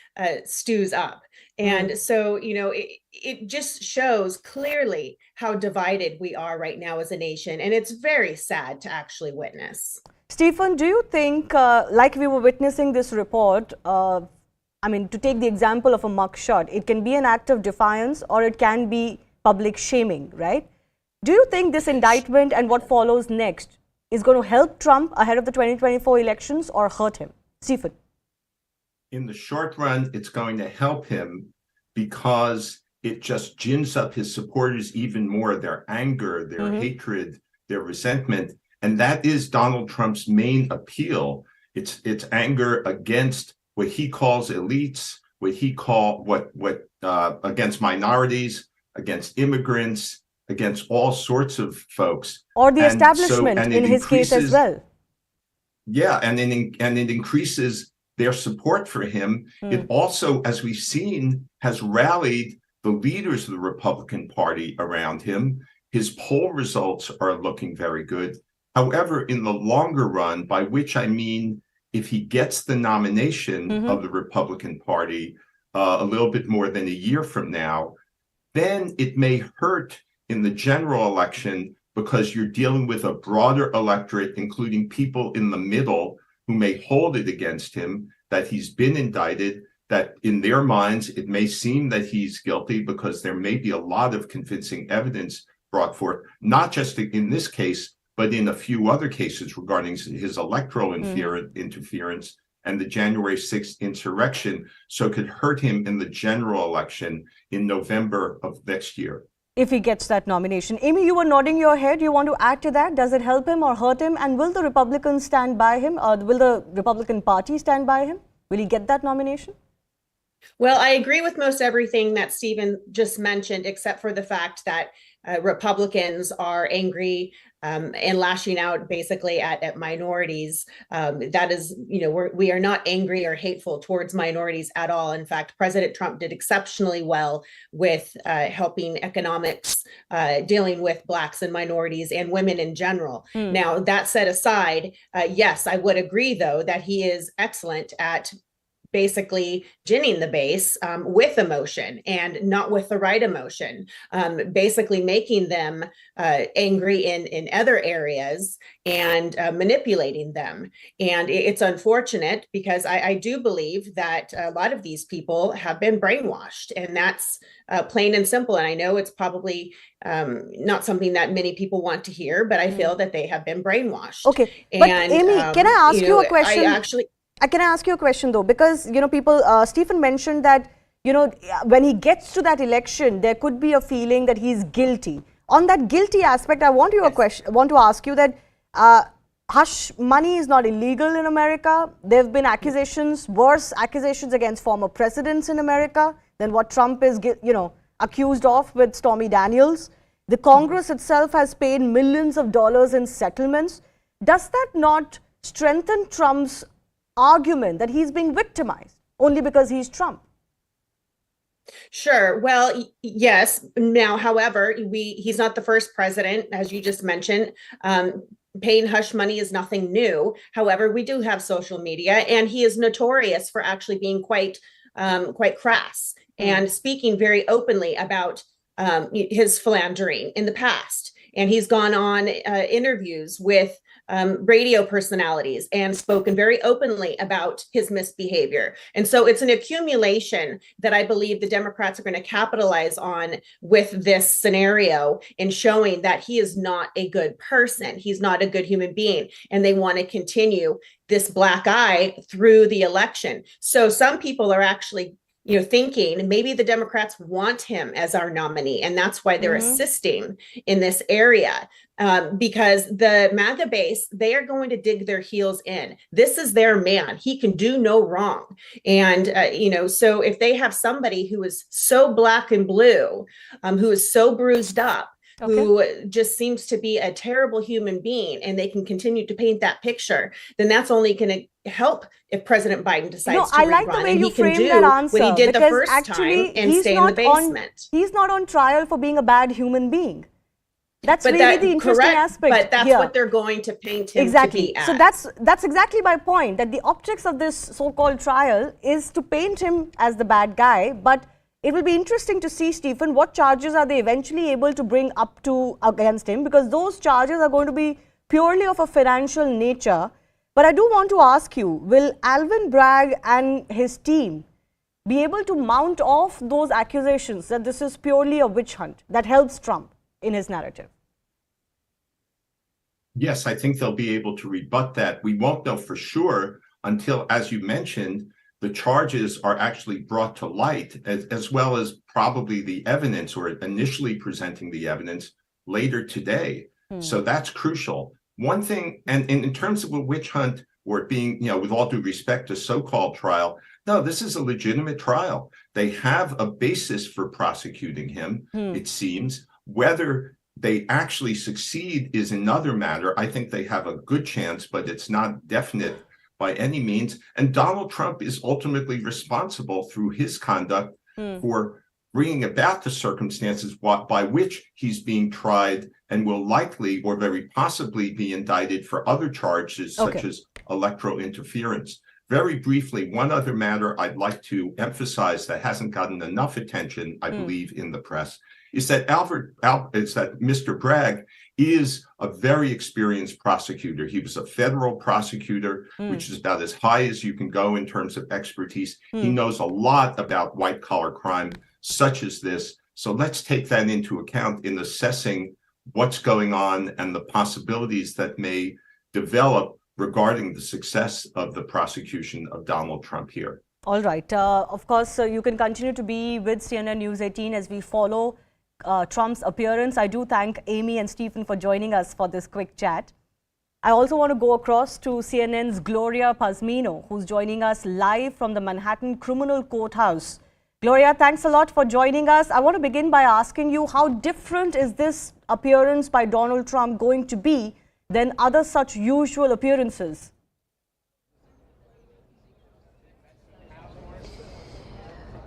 stews up. And so, it just shows clearly how divided we are right now as a nation. And it's very sad to actually witness. Stephen, do you think, like we were witnessing this report, to take the example of a mugshot, it can be an act of defiance or it can be public shaming, right? Do you think this indictment and what follows next is going to help Trump ahead of the 2024 elections or hurt him? Stephen. In the short run, it's going to help him because it just gins up his supporters even more, their anger, their hatred, their resentment. And that is Donald Trump's main appeal. It's anger against what he calls elites, against minorities, against immigrants, against all sorts of folks. Or the establishment in his case as well. Yeah, and it increases their support for him. It also, as we've seen, has rallied the leaders of the Republican Party around him. His poll results are looking very good. However, in the longer run, by which I mean if he gets the nomination of the Republican Party a little bit more than a year from now, then it may hurt in the general election because you're dealing with a broader electorate, including people in the middle who may hold it against him, that he's been indicted, that in their minds, it may seem that he's guilty because there may be a lot of convincing evidence brought forth, not just in this case, but in a few other cases regarding his electoral interference and the January 6th insurrection. So it could hurt him in the general election in November of next year. If he gets that nomination. Amy, you were nodding your head. You want to add to that? Does it help him or hurt him? And will the Republicans stand by him? Or will the Republican Party stand by him? Will he get that nomination? Well, I agree with most everything that Stephen just mentioned, except for the fact that Republicans are angry and lashing out basically at minorities. That is, we are not angry or hateful towards minorities at all. In fact, President Trump did exceptionally well with helping economics, dealing with Blacks and minorities and women in general. Now, that set aside, yes, I would agree, though, that he is excellent at basically ginning the base with emotion and not with the right emotion, basically making them angry in other areas and manipulating them. And it's unfortunate because I do believe that a lot of these people have been brainwashed, and that's plain and simple. And I know it's probably not something that many people want to hear, but I feel that they have been brainwashed. Okay, but Amy, can I ask you a question? Can I ask you a question though? Because, Stephen mentioned that, when he gets to that election, there could be a feeling that he's guilty. On that guilty aspect, I want to ask you that hush money is not illegal in America. There have been accusations, worse accusations against former presidents in America than what Trump is, accused of with Stormy Daniels. The Congress itself has paid millions of dollars in settlements. Does that not strengthen Trump's argument that he's being victimized only because he's Trump? Sure. Well, yes. Now, however, he's not the first president, as you just mentioned. Paying hush money is nothing new. However, we do have social media, and he is notorious for actually being quite crass and speaking very openly about his philandering in the past. And he's gone on interviews with radio personalities and spoken very openly about his misbehavior. And so it's an accumulation that I believe the Democrats are going to capitalize on with this scenario in showing that he is not a good person. He's not a good human being. And they want to continue this black eye through the election. So some people are actually thinking maybe the Democrats want him as our nominee, and that's why they're assisting in this area. Because the MAGA base, they are going to dig their heels in. This is their man. He can do no wrong. And, so if they have somebody who is so black and blue, who is so bruised up, who just seems to be a terrible human being, and they can continue to paint that picture, then that's only going to help if President Biden decides to rerun. I like the way you framed that answer, what he did the first actually, time and stay in the basement. He's not on trial for being a bad human being. That's really the interesting aspect. But that's what they're going to paint him to be as. So that's exactly my point, that the optics of this so-called trial is to paint him as the bad guy. But it will be interesting to see, Stephen, what charges are they eventually able to bring up against him, because those charges are going to be purely of a financial nature. But I do want to ask you, will Alvin Bragg and his team be able to mount off those accusations that this is purely a witch hunt that helps Trump in his narrative? Yes, I think they'll be able to rebut that. We won't know for sure until, as you mentioned, the charges are actually brought to light, as well as probably the evidence, or initially presenting the evidence later today. So that's crucial. One thing, and in terms of a witch hunt, or it being, with all due respect, a so-called trial, no, this is a legitimate trial. They have a basis for prosecuting him, it seems. Whether they actually succeed is another matter. I think they have a good chance, but it's not definite by any means. And Donald Trump is ultimately responsible through his conduct for bringing about the circumstances by which he's being tried, and will likely or very possibly be indicted for other charges such as electoral interference. Very briefly, one other matter I'd like to emphasize that hasn't gotten enough attention, I believe, in the press, is that Mr. Bragg is a very experienced prosecutor. He was a federal prosecutor, which is about as high as you can go in terms of expertise. He knows a lot about white-collar crime such as this. So let's take that into account in assessing what's going on and the possibilities that may develop regarding the success of the prosecution of Donald Trump here. All right. Of course, you can continue to be with CNN News 18 as we follow Trump's appearance. I do thank Amy and Stephen for joining us for this quick chat. I also want to go across to CNN's Gloria Pazmino, who's joining us live from the Manhattan Criminal Courthouse. Gloria, thanks a lot for joining us. I want to begin by asking you, how different is this appearance by Donald Trump going to be than other such usual appearances?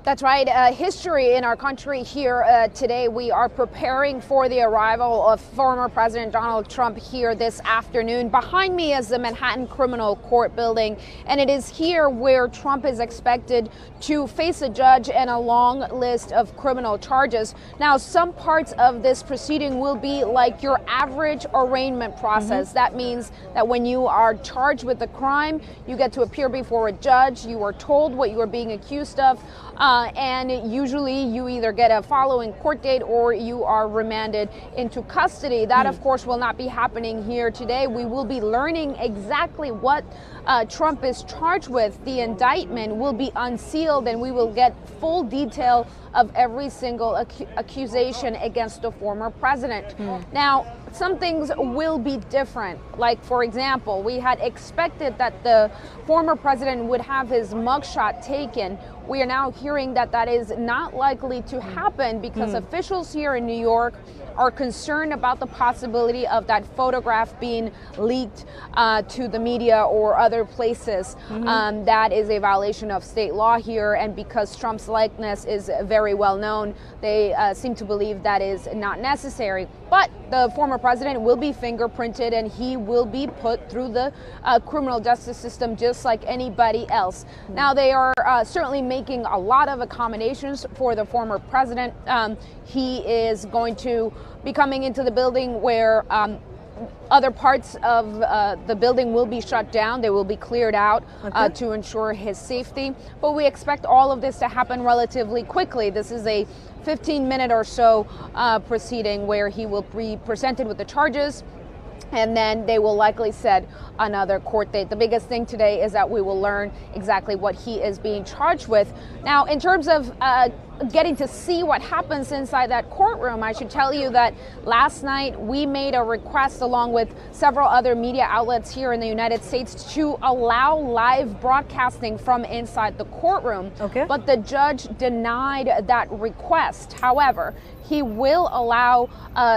That's right. History in our country here today. We are preparing for the arrival of former President Donald Trump here this afternoon. Behind me is the Manhattan Criminal Court building, and it is here where Trump is expected to face a judge and a long list of criminal charges. Now, some parts of this proceeding will be like your average arraignment process. That means that when you are charged with a crime, you get to appear before a judge. You are told what you are being accused of. And usually you either get a following court date or you are remanded into custody. That, of course, will not be happening here today. We will be learning exactly what Trump is charged with. The indictment will be unsealed, and we will get full detail of every single accusation against the former president. Now, some things will be different. Like, for example, we had expected that the former president would have his mugshot taken. We are now hearing that that is not likely to happen because officials here in New York are concerned about the possibility of that photograph being leaked to the media or other places. That is a violation of state law here, and because Trump's likeness is very well known, they seem to believe that is not necessary. But the former president will be fingerprinted, and he will be put through the criminal justice system just like anybody else. Now, they are certainly making a lot of accommodations for the former president. He is going to be coming into the building where other parts of the building will be shut down. They will be cleared out to ensure his safety. But we expect all of this to happen relatively quickly. This is a 15-minute or so proceeding where he will be presented with the charges, and then they will likely set another court date. The biggest thing today is that we will learn exactly what he is being charged with. Now, in terms of getting to see what happens inside that courtroom, I should tell you that last night we made a request along with several other media outlets here in the United States to allow live broadcasting from inside the courtroom. But the judge denied that request. However, he will allow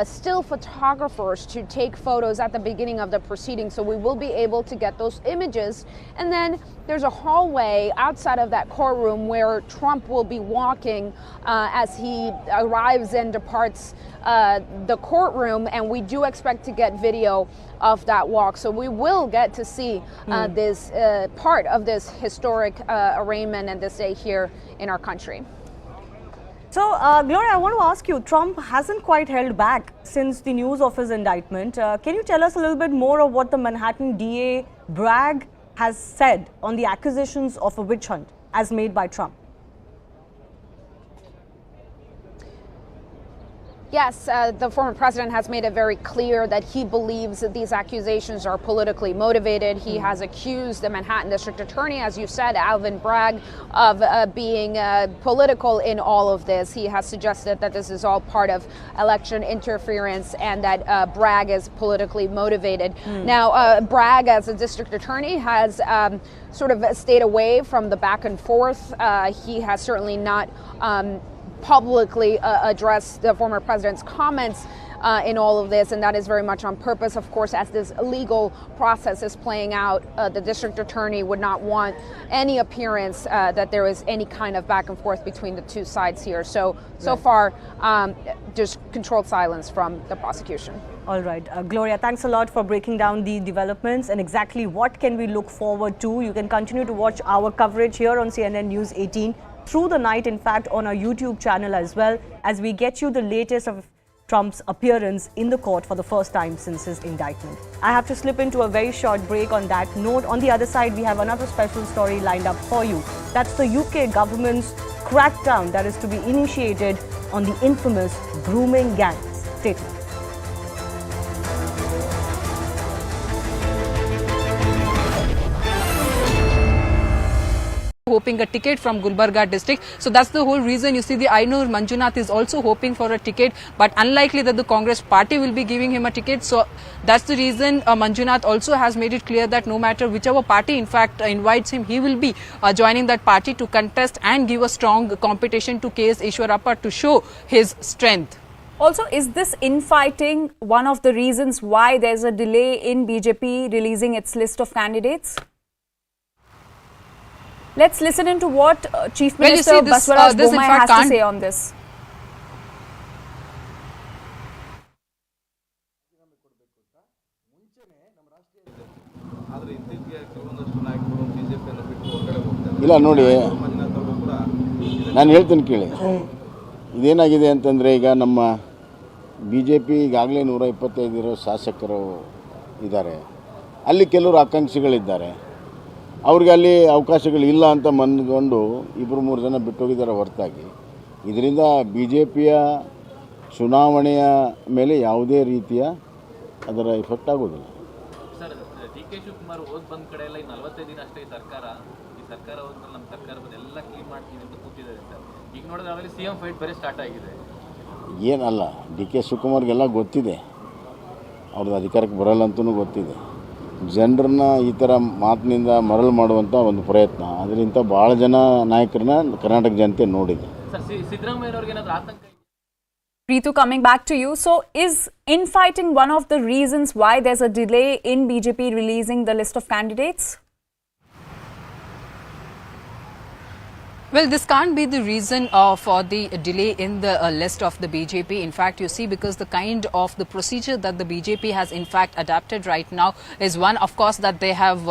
still photographers to take photos at the beginning of the proceeding, so we will be able to get those images. And then there's a hallway outside of that courtroom where Trump will be walking as he arrives and departs the courtroom, and we do expect to get video of that walk. So we will get to see this part of this historic arraignment and this day here in our country. So, Gloria, I want to ask you, Trump hasn't quite held back since the news of his indictment. Can you tell us a little bit more of what the Manhattan DA Bragg has said on the accusations of a witch hunt as made by Trump? Yes, the former president has made it very clear that he believes that these accusations are politically motivated. He has accused the Manhattan District Attorney, as you said, Alvin Bragg, of being political in all of this. He has suggested that this is all part of election interference and that Bragg is politically motivated. Now, Bragg, as a district attorney, has sort of stayed away from the back and forth. He has certainly not publicly address the former president's comments in all of this, and that is very much on purpose. Of course, as this legal process is playing out, the district attorney would not want any appearance that there is any kind of back and forth between the two sides here. So far, just controlled silence from the prosecution. All right. Gloria, thanks a lot for breaking down the developments and exactly what can we look forward to. You can continue to watch our coverage here on CNN News 18 through the night, in fact, on our YouTube channel as well, as we get you the latest of Trump's appearance in the court for the first time since his indictment. I have to slip into a very short break on that note. On the other side, we have another special story lined up for you. That's the UK government's crackdown that is to be initiated on the infamous grooming gangs. Stay tuned. Hoping a ticket from Gulbarga district. So that's the whole reason you see the Ainur Manjunath is also hoping for a ticket, but unlikely that the Congress party will be giving him a ticket. So that's the reason Manjunath also has made it clear that no matter whichever party in fact invites him, he will be joining that party to contest and give a strong competition to K.S. Ishwarappa to show his strength. Also, is this infighting one of the reasons why there's a delay in BJP releasing its list of candidates? Let's listen into what Chief Minister Baswaraj Bommai has to say on this. ಇಲ್ಲ ನೋಡಿ, ನಾನು ಹೇಳ್ತೀನಿ ಕೇಳಿ. ಇದೇನಾಗಿದೆ ಅಂತಂದರೆ, ಈಗ ನಮ್ಮ BJP ಈಗಾಗಲೇ 125 ಶಾಸಕರು ಇದ್ದಾರೆ. ಅಲ್ಲಿ ಕೆಲವರು ಆಕಾಂಕ್ಷಿಗಳಿದ್ದಾರೆ. ಅವ್ರಿಗೆ ಅಲ್ಲಿ ಅವಕಾಶಗಳಿಲ್ಲ ಅಂತ ಮನಗೊಂಡು 2-3 ಜನ ಬಿಟ್ಟೋಗಿದ್ದಾರೆ ಹೊರತಾಗಿ ಇದರಿಂದ BJPಯ ಚುನಾವಣೆಯ ಮೇಲೆ ಯಾವುದೇ ರೀತಿಯ ಅದರ ಎಫೆಕ್ಟ್ ಆಗೋದಿಲ್ಲ. ಸರ್, DK ಶಿವಕುಮಾರ್ ಓದ್ ಬಂದ ಕಡೆ ಎಲ್ಲ 45 ದಿನ ಅಷ್ಟೇ ಈ ಸರ್ಕಾರ ಹೋದ್ಮೇಲೆ ನಮ್ಮ ಸರ್ಕಾರ ಎಲ್ಲ ಕ್ಲೀನ್ ಮಾಡ್ತೀನಿ ಅಂತ ಕೂತಿದ್ದಾರೆ ಸರ್. ಈಗ ನೋಡಿದ್ರೆ ಆಮೇಲೆ CM ಫೈಟ್ ಬೇರೆ ಸ್ಟಾರ್ಟ್ ಆಗಿದೆ. ಏನಲ್ಲ, DK ಶಿವಕುಮಾರ್ಗೆಲ್ಲ ಗೊತ್ತಿದೆ, ಅವ್ರದ್ದು ಅಧಿಕಾರಕ್ಕೆ ಬರಲ್ಲ ಅಂತಲೂ ಗೊತ್ತಿದೆ. ಜನರನ್ನ ಈ ಥರ ಮಾತಿನಿಂದ ಮರಳು ಮಾಡುವಂಥ ಒಂದು ಪ್ರಯತ್ನ, ಅದರಿಂದ ಭಾಳ ಜನ ನಾಯಕರನ್ನ ಕರ್ನಾಟಕ ಜನತೆ ನೋಡಿದೆ. Preetu, coming back to you. So is infighting one of the reasons why there's a delay in BJP releasing the list of candidates? Well, this can't be the reason for the delay in the list of the BJP. In fact, you see, because the kind of the procedure that the BJP has in fact adapted right now is one, of course, that they have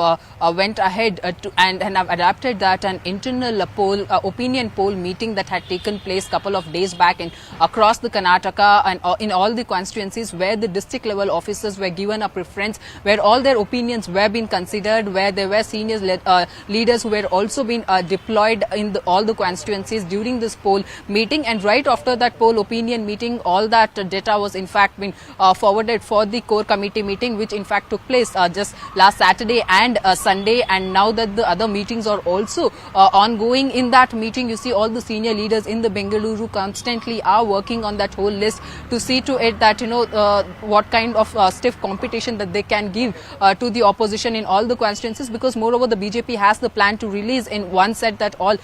went ahead and have adapted that an internal poll, opinion poll meeting that had taken place couple of days back across the Karnataka and in all the constituencies where the district level officers were given a preference, where all their opinions were being considered, where there were senior leaders who were also being deployed in all the constituencies during this poll meeting. And right after that poll opinion meeting, all that data was in fact been forwarded for the core committee meeting, which in fact took place just last Saturday and Sunday. And now that the other meetings are also ongoing, in that meeting you see all the senior leaders in the Bengaluru constantly are working on that whole list to see to it that what kind of stiff competition that they can give to the opposition in all the constituencies, because moreover the BJP has the plan to release in one set that all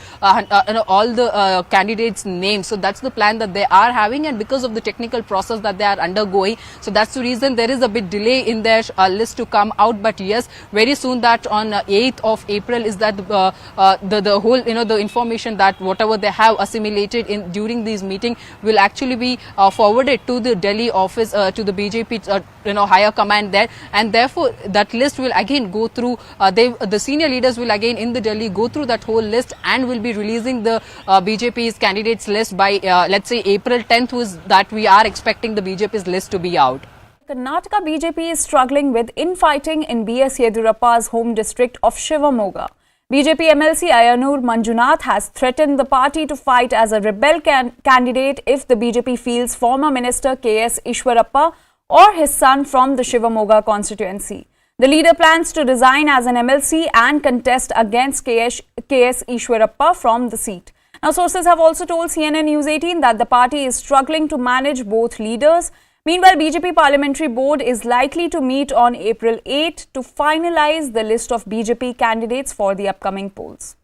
the candidates' names. So that's the plan that they are having, and because of the technical process that they are undergoing, so that's the reason there is a bit delay in their list to come out. But yes, very soon, that on 8th of April is that the whole the information that whatever they have assimilated in during these meeting will actually be forwarded to the Delhi office, to the BJP higher command there, and therefore that list will again go through. The senior leaders will again in the Delhi go through that whole list and will be releasing the BJP's candidates list by let's say April 10th, was that we are expecting the BJP's list to be out. Karnataka BJP is struggling with infighting in B.S. Yedurappa's home district of Shivamogga. BJP MLC Ayanur Manjunath has threatened the party to fight as a rebel candidate if the BJP fields former Minister K.S. Ishwarappa or his son from the Shivamogga constituency. The leader plans to resign as an MLC and contest against K.S. Ishwarappa from the seat. Now, sources have also told CNN News18 that the party is struggling to manage both leaders. Meanwhile, BJP Parliamentary Board is likely to meet on April 8 to finalize the list of BJP candidates for the upcoming polls.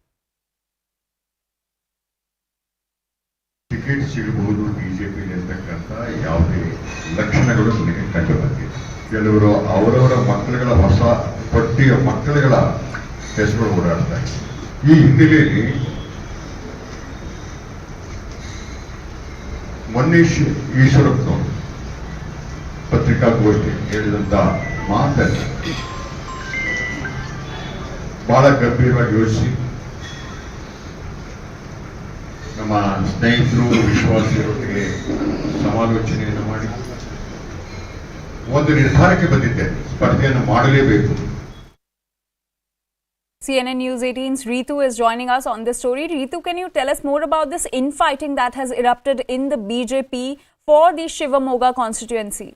Ticket ಸಿಗಬಹುದು ಬಿಜೆಪಿಗೆ ಅಂತಕ್ಕಂಥ ಯಾವುದೇ ಲಕ್ಷಣಗಳು ನನಗೆ ಕಂಡುಬಂದಿದೆ. ಕೆಲವರು ಅವರವರ ಮಕ್ಕಳುಗಳ ಹೊಸ ಪಟ್ಟಿಯ ಮಕ್ಕಳುಗಳ ಹೆಸರು ಓಡಾಡ್ತಾ ಇದೆ. ಈ ಹಿನ್ನೆಲೆಯಲ್ಲಿ ಮೊನ್ನೆ ಈಶ್ವರಪ್ಪನವರು ಪತ್ರಿಕಾಗೋಷ್ಠಿ ಹೇಳಿದಂತ ಮಾತನ್ನು ಬಹಳ ಗಂಭೀರವಾಗಿ ಯೋಚಿಸಿ ನಮ್ಮ ಸ್ನೇಹಿತರು ವಿಶ್ವಾಸಿಗಳೊಟ್ಟಿಗೆ ಸಮಾಲೋಚನೆಯನ್ನು ಮಾಡಿ ಒಂದು ನಿರ್ಧಾರಕ್ಕೆ ಬಂದಿದ್ದೆ, ಸ್ಪರ್ಧೆಯನ್ನು ಮಾಡಲೇಬೇಕು. CNN News 18's Ritu is joining us on this story. Ritu, can you tell us more about this infighting that has erupted in the BJP for the Shivamogga constituency?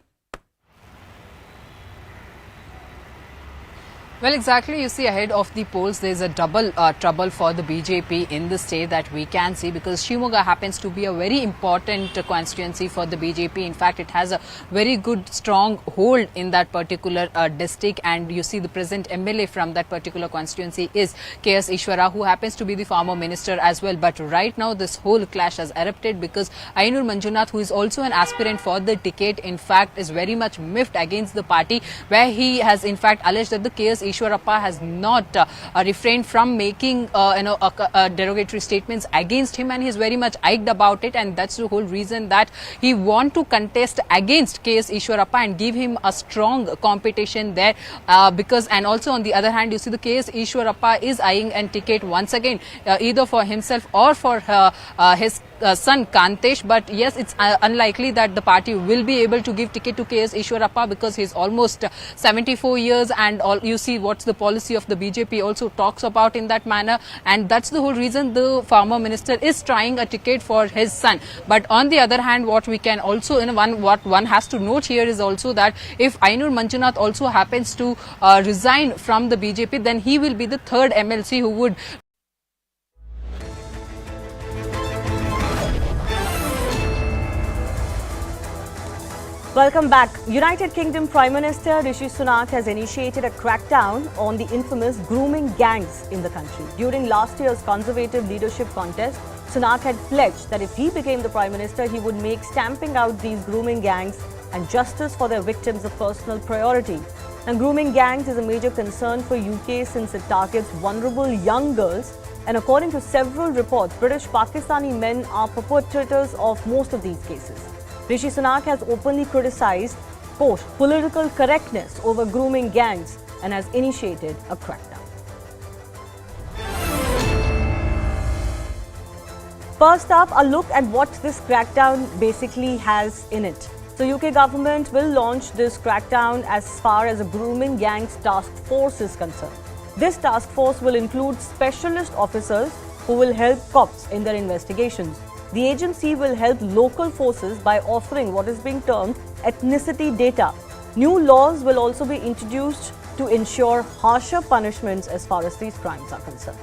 Well, exactly. You see, ahead of the polls, there's a double trouble for the BJP in the state that we can see, because Shivamogga happens to be a very important constituency for the BJP. In fact, it has a very good, strong hold in that particular district. And you see, the present MLA from that particular constituency is K.S. Ishwara, who happens to be the former minister as well. But right now, this whole clash has erupted because Ayanur Manjunath, who is also an aspirant for the ticket, in fact, is very much miffed against the party, where he has, in fact, alleged that the K.S. Ishwarappa has not refrained from making derogatory statements against him, and he is very much iked about it, and that's the whole reason that he want to contest against K.S. Ishwarappa and give him a strong competition there, because, and also on the other hand, you see the K.S. Ishwarappa is eyeing a ticket once again, either for himself or for his son Kantesh. But yes, it's unlikely that the party will be able to give ticket to K.S. Ishwarappa, because he's almost 74 years, and all you see what's the policy of the BJP also talks about in that manner, and that's the whole reason the former minister is trying a ticket for his son. But on the other hand, what we can also, what one has to note here is also that if Ayanur Manjunath also happens to resign from the BJP, then he will be the third MLC who would Welcome back. United Kingdom Prime Minister Rishi Sunak has initiated a crackdown on the infamous grooming gangs in the country. During last year's Conservative leadership contest, Sunak had pledged that if he became the Prime Minister, he would make stamping out these grooming gangs and justice for their victims a personal priority. Now, grooming gangs is a major concern for UK since it targets vulnerable young girls. And according to several reports, British Pakistani men are perpetrators of most of these cases. Rishi Sunak has openly criticized, quote, political correctness over grooming gangs and has initiated a crackdown. First up, a look at what this crackdown basically has in it. So UK government will launch this crackdown as far as a grooming gangs task force is concerned. This task force will include specialist officers who will help cops in their investigations. The agency will help local forces by offering what is being termed ethnicity data. New laws will also be introduced to ensure harsher punishments as far as these crimes are concerned.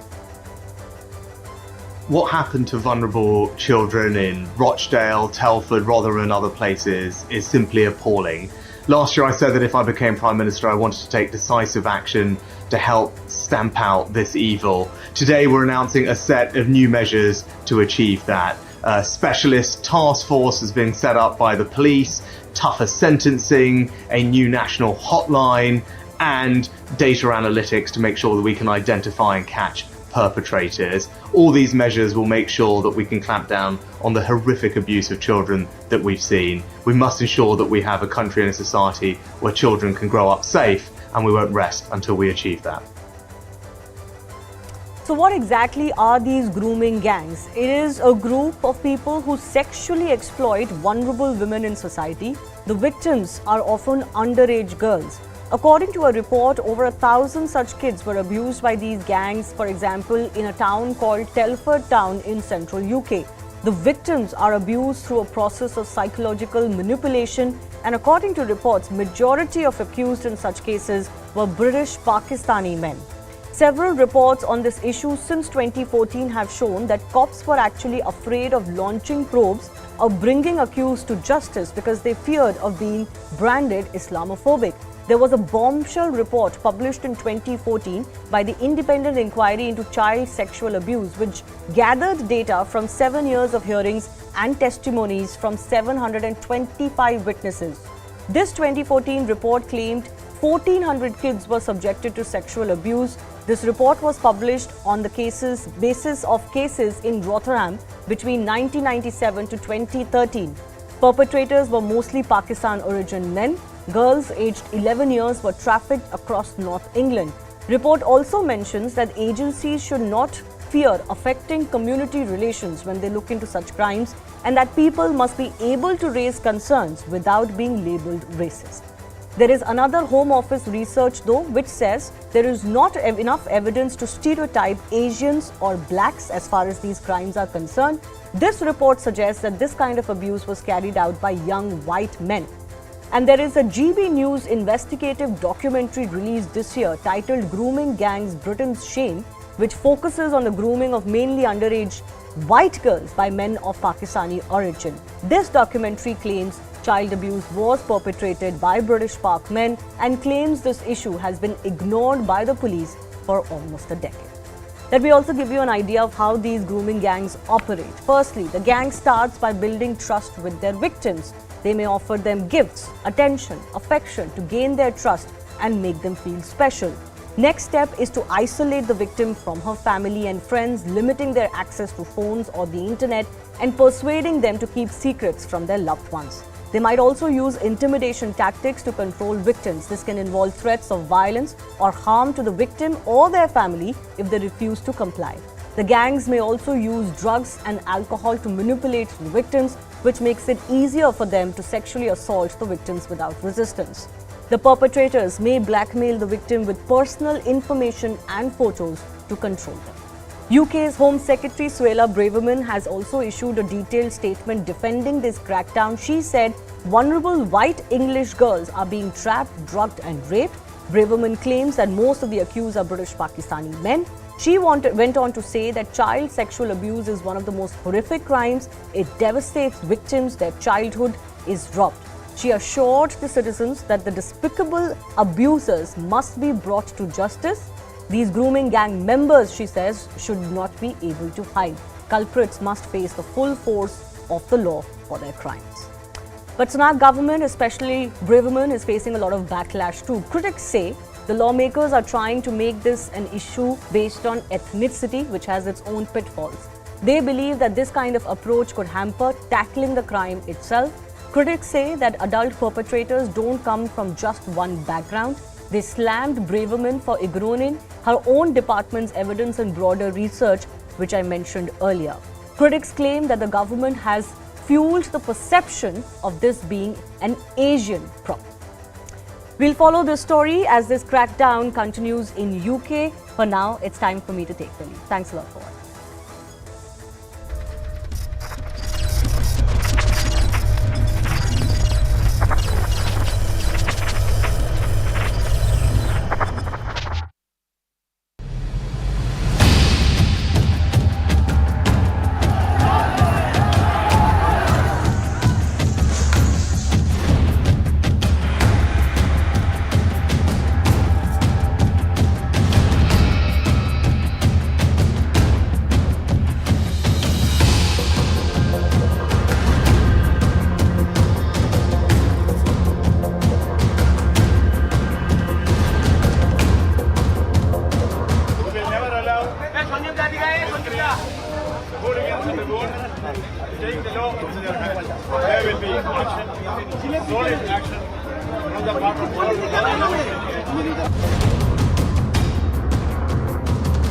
What happened to vulnerable children in Rochdale, Telford, Rotherham and other places is simply appalling. Last year I said that if I became Prime Minister I wanted to take decisive action to help stamp out this evil. Today we're announcing a set of new measures to achieve that. A specialist task force is being set up by the police, tougher sentencing, a new national hotline and data analytics to make sure that we can identify and catch perpetrators. All these measures will make sure that we can clamp down on the horrific abuse of children that we've seen. We must ensure that we have a country and a society where children can grow up safe, and we won't rest until we achieve that. So what exactly are these grooming gangs? It is a group of people who sexually exploit vulnerable women in society. The victims are often underage girls. According to a report, over 1,000 such kids were abused by these gangs, for example, in a town called Telford Town in central UK. The victims are abused through a process of psychological manipulation, and according to reports, majority of accused in such cases were British Pakistani men. Several reports on this issue since 2014 have shown that cops were actually afraid of launching probes or bringing accused to justice because they feared of being branded Islamophobic. There was a bombshell report published in 2014 by the Independent Inquiry into Child Sexual Abuse, which gathered data from 7 years of hearings and testimonies from 725 witnesses. This 2014 report claimed 1,400 kids were subjected to sexual abuse. This report was published on the basis of cases in Rotherham between 1997 to 2013. Perpetrators were mostly Pakistan origin men. Girls aged 11 years were trafficked across North England. Report also mentions that agencies should not fear affecting community relations when they look into such crimes, and that people must be able to raise concerns without being labelled racist. There is another Home Office research though which says there is not enough evidence to stereotype Asians or blacks as far as these crimes are concerned. This report suggests that this kind of abuse was carried out by young white men. And there is a GB News investigative documentary released this year titled Grooming Gangs Britain's Shame, which focuses on the grooming of mainly underage white girls by men of Pakistani origin. This documentary claims child abuse was perpetrated by British Pak men and claims this issue has been ignored by the police for almost a decade. Let me also give you an idea of how these grooming gangs operate. Firstly, the gang starts by building trust with their victims. They may offer them gifts, attention, affection to gain their trust and make them feel special. Next step is to isolate the victim from her family and friends, limiting their access to phones or the internet and persuading them to keep secrets from their loved ones. They might also use intimidation tactics to control victims. This can involve threats of violence or harm to the victim or their family if they refuse to comply. The gangs may also use drugs and alcohol to manipulate the victims, which makes it easier for them to sexually assault the victims without resistance. The perpetrators may blackmail the victim with personal information and photos to control them. UK's Home Secretary Suella Braverman has also issued a detailed statement defending this crackdown. She said vulnerable white English girls are being trapped, drugged and raped. Braverman claims that most of the accused are British Pakistani men. She went on to say that child sexual abuse is one of the most horrific crimes. It devastates victims, their childhood is robbed. She assured the citizens that the despicable abusers must be brought to justice. These grooming gang members, she says, should not be able to hide. Culprits must face the full force of the law for their crimes. But Sunak government, especially Braverman, is facing a lot of backlash too. Critics say the lawmakers are trying to make this an issue based on ethnicity, which has its own pitfalls. They believe that this kind of approach could hamper tackling the crime itself. Critics say that adult perpetrators don't come from just one background. They slammed Braverman for ignoring her own department's evidence and broader research, which I mentioned earlier. Critics claim that the government has fueled the perception of this being an Asian problem. We'll follow this story as this crackdown continues in UK. For now, it's time for me to take the lead. Thanks a lot for watching.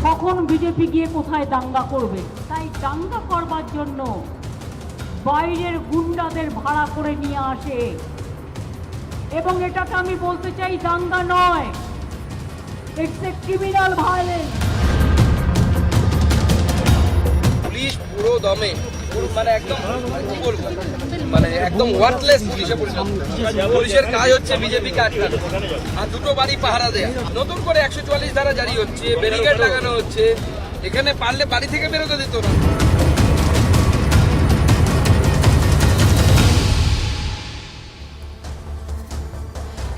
কখন BJP গিয়ে কোথায় দাঙ্গা করবে, তাই দাঙ্গা করবার জন্য বাইরের গুন্ডাদের ভাড়া করে নিয়ে আসে। এবং এটাকে আমি বলতে চাই দাঙ্গা নয়, it's a criminal violence. Police পুরো দমে মানে একদম কি বলবো, মানে একদম ওয়ার্থলেস পুলিশের কাজ হচ্ছে বিজেপিকে আটকানো আর দুটো বাড়ি পাহারা দেয়া। নতুন করে 144 ধারা জারি হচ্ছে, ব্যারিকেড লাগানো হচ্ছে, এখানে পারলে বাড়ি থেকে বেরোতে দিত না।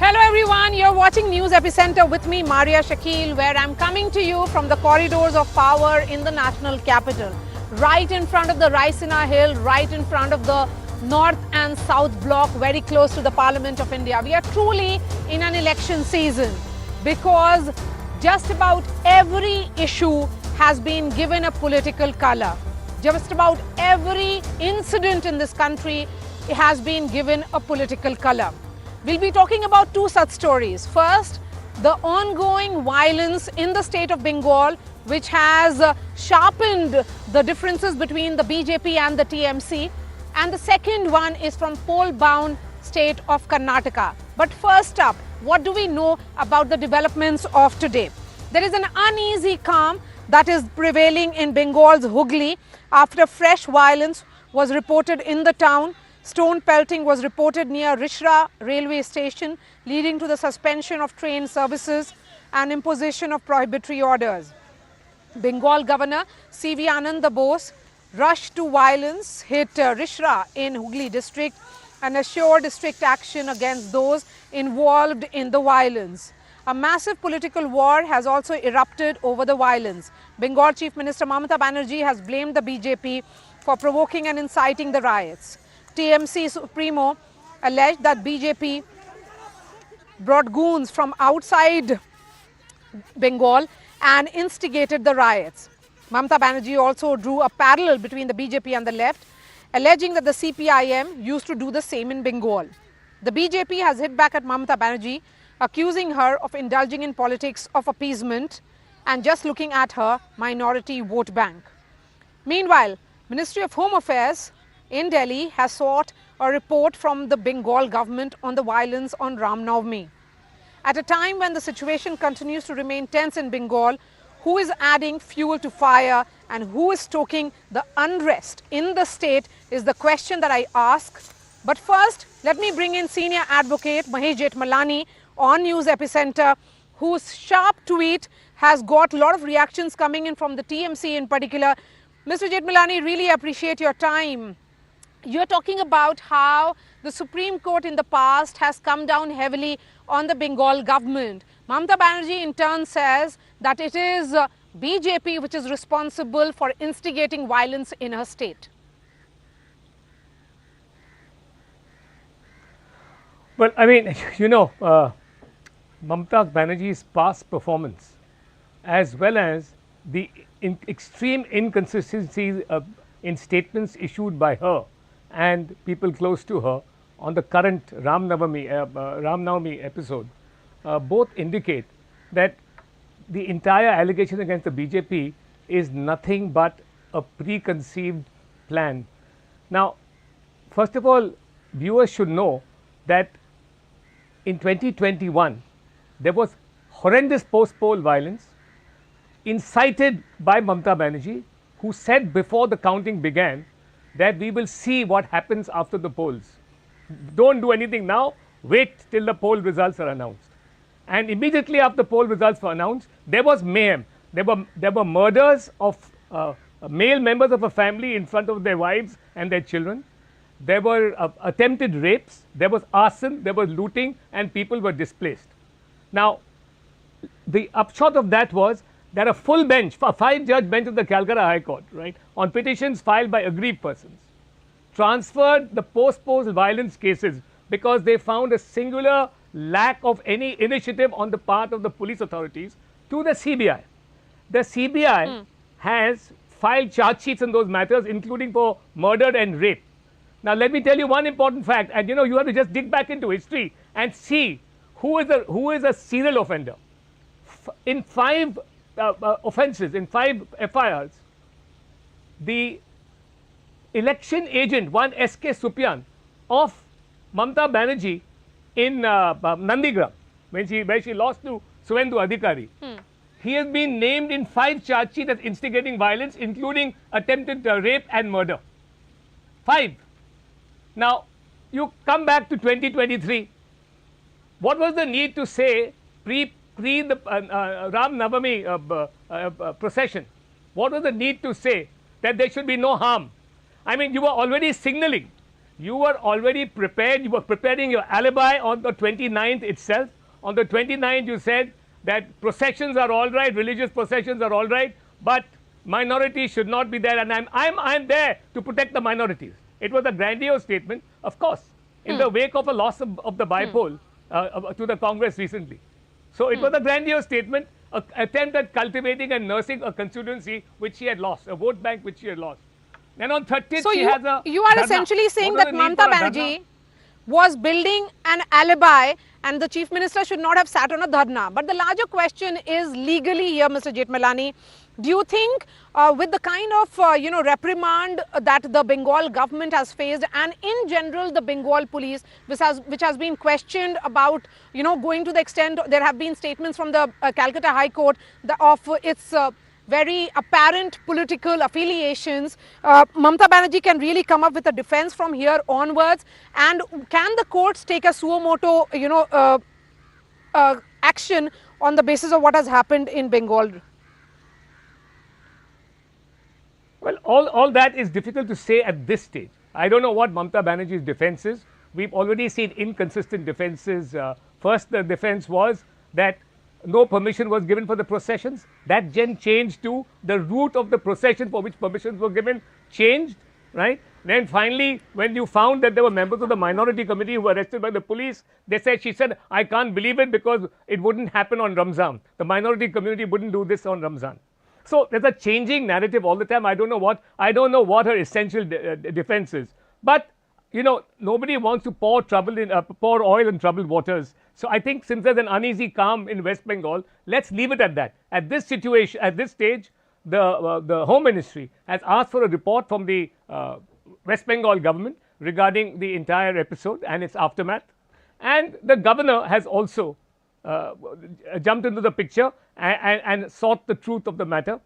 Hello everyone, you're watching News Epicenter with me, Maria Shakil, where I'm coming to you from the corridors of power in the national capital. Right in front of the Raisina Hill, right in front of the North and South Block, very close to the Parliament of India. We are truly in an election season because just about every issue has been given a political color. Just about every incident in this country has been given a political color. We'll be talking about two such stories. First, the ongoing violence in the state of Bengal, which has sharpened the differences between the BJP and the TMC. And the second one is from poll-bound state of Karnataka. But first up, what do we know about the developments of today? There is an uneasy calm that is prevailing in Bengal's Hooghly after fresh violence was reported in the town. Stone pelting was reported near Rishra railway station, leading to the suspension of train services and imposition of prohibitory orders. Bengal Governor C.V. Ananda Bose rushed to violence, hit Rishra in Hooghly district and assured strict action against those involved in the violence. A massive political war has also erupted over the violence. Bengal Chief Minister Mamata Banerjee has blamed the BJP for provoking and inciting the riots. TMC Supremo alleged that BJP brought goons from outside Bengal and instigated the riots. Mamata Banerjee also drew a parallel between the BJP and the left, alleging that the CPIM used to do the same in Bengal. The BJP has hit back at Mamata Banerjee, accusing her of indulging in politics of appeasement and just looking at her minority vote bank. Meanwhile, Ministry of Home Affairs in Delhi has sought a report from the Bengal government on the violence on Ram Navami. At a time when the situation continues to remain tense in Bengal, who is adding fuel to fire and who is stoking the unrest in the state is the question that I ask. But first, let me bring in senior advocate Mahesh Jetmalani on News Epicenter, whose sharp tweet has got a lot of reactions coming in from the TMC in particular. Mr. Jetmalani, really appreciate your time. You're talking about how the Supreme Court in the past has come down heavily on the Bengal government. Mamata Banerjee in turn says that it is BJP which is responsible for instigating violence in her state. Well, I mean, Mamata Banerjee's past performance, as well as the extreme inconsistencies in statements issued by her and people close to her on the current Ram Navami episode, both indicate that the entire allegation against the BJP is nothing but a preconceived plan. Now, first of all, viewers should know that in 2021, there was horrendous post-poll violence incited by Mamata Banerjee, who said before the counting began that we will see what happens after the polls. Don't do anything now, wait till the poll results are announced. And immediately after the poll results were announced, there was mayhem. There were murders of male members of a family in front of their wives and their children. There were attempted rapes, there was arson, there was looting, and people were displaced. Now, the upshot of that was that a full bench, a 5-judge bench of the Calcutta High Court, right, on petitions filed by aggrieved persons, transferred the post-poll violence cases because they found a singular lack of any initiative on the part of the police authorities to the CBI. The CBI has filed charge sheets in those matters, including for murder and rape. Now, let me tell you one important fact, and you have to just dig back into history and see who is a serial offender. In 5 offences, in 5 FIRs, the election agent, one S.K. Supyan of Mamata Banerjee in Nandigram, where she lost to Suvendu Adhikari, he has been named in 5 charge sheets as instigating violence, including attempted rape and murder. 5. Now, you come back to 2023. What was the need to say pre the Ram Navami procession? What was the need to say that there should be no harm? I mean, you were already signaling. You were already prepared. You were preparing your alibi on the 29th itself. On the 29th, you said that processions are all right, religious processions are all right, but minorities should not be there, and I'm there to protect the minorities. It was a grandiose statement, of course, in the wake of a loss of the bypoll to the Congress recently. So it was a grandiose statement, an attempt at cultivating and nursing a constituency which she had lost, a vote bank which she had lost. And on 30th, so she has a you are dharna. essentially saying What that was the need Mamata for a dharna? Banerjee was building an alibi and the Chief Minister should not have sat on a dharna. But the larger question is legally here, Mr. Jethmalani. Do you think with the kind of, reprimand that the Bengal government has faced and in general the Bengal police, which has been questioned about, going to the extent, there have been statements from the Calcutta High Court of its very apparent political affiliations, Mamata Banerjee can really come up with a defense from here onwards? And can the courts take a suo moto, action on the basis of what has happened in Bengal? Well, all that is difficult to say at this stage. I don't know what Mamata Banerjee's defense is. We've already seen inconsistent defenses. First, the defense was that no permission was given for the processions. That then changed to the route of the procession for which permissions were given changed, right? Then finally, when you found that there were members of the minority committee who were arrested by the police, she said, I can't believe it because it wouldn't happen on Ramzan. The minority community wouldn't do this on Ramzan. So there's a changing narrative all the time. I don't know what her essential defense is. But nobody wants to pour oil in troubled waters. So I think since there's an uneasy calm in West Bengal, let's leave it at that. At this situation, at this stage, the Home Ministry has asked for a report from the West Bengal government regarding the entire episode and its aftermath. And the governor has also jumped into the picture and sought the truth of the matter.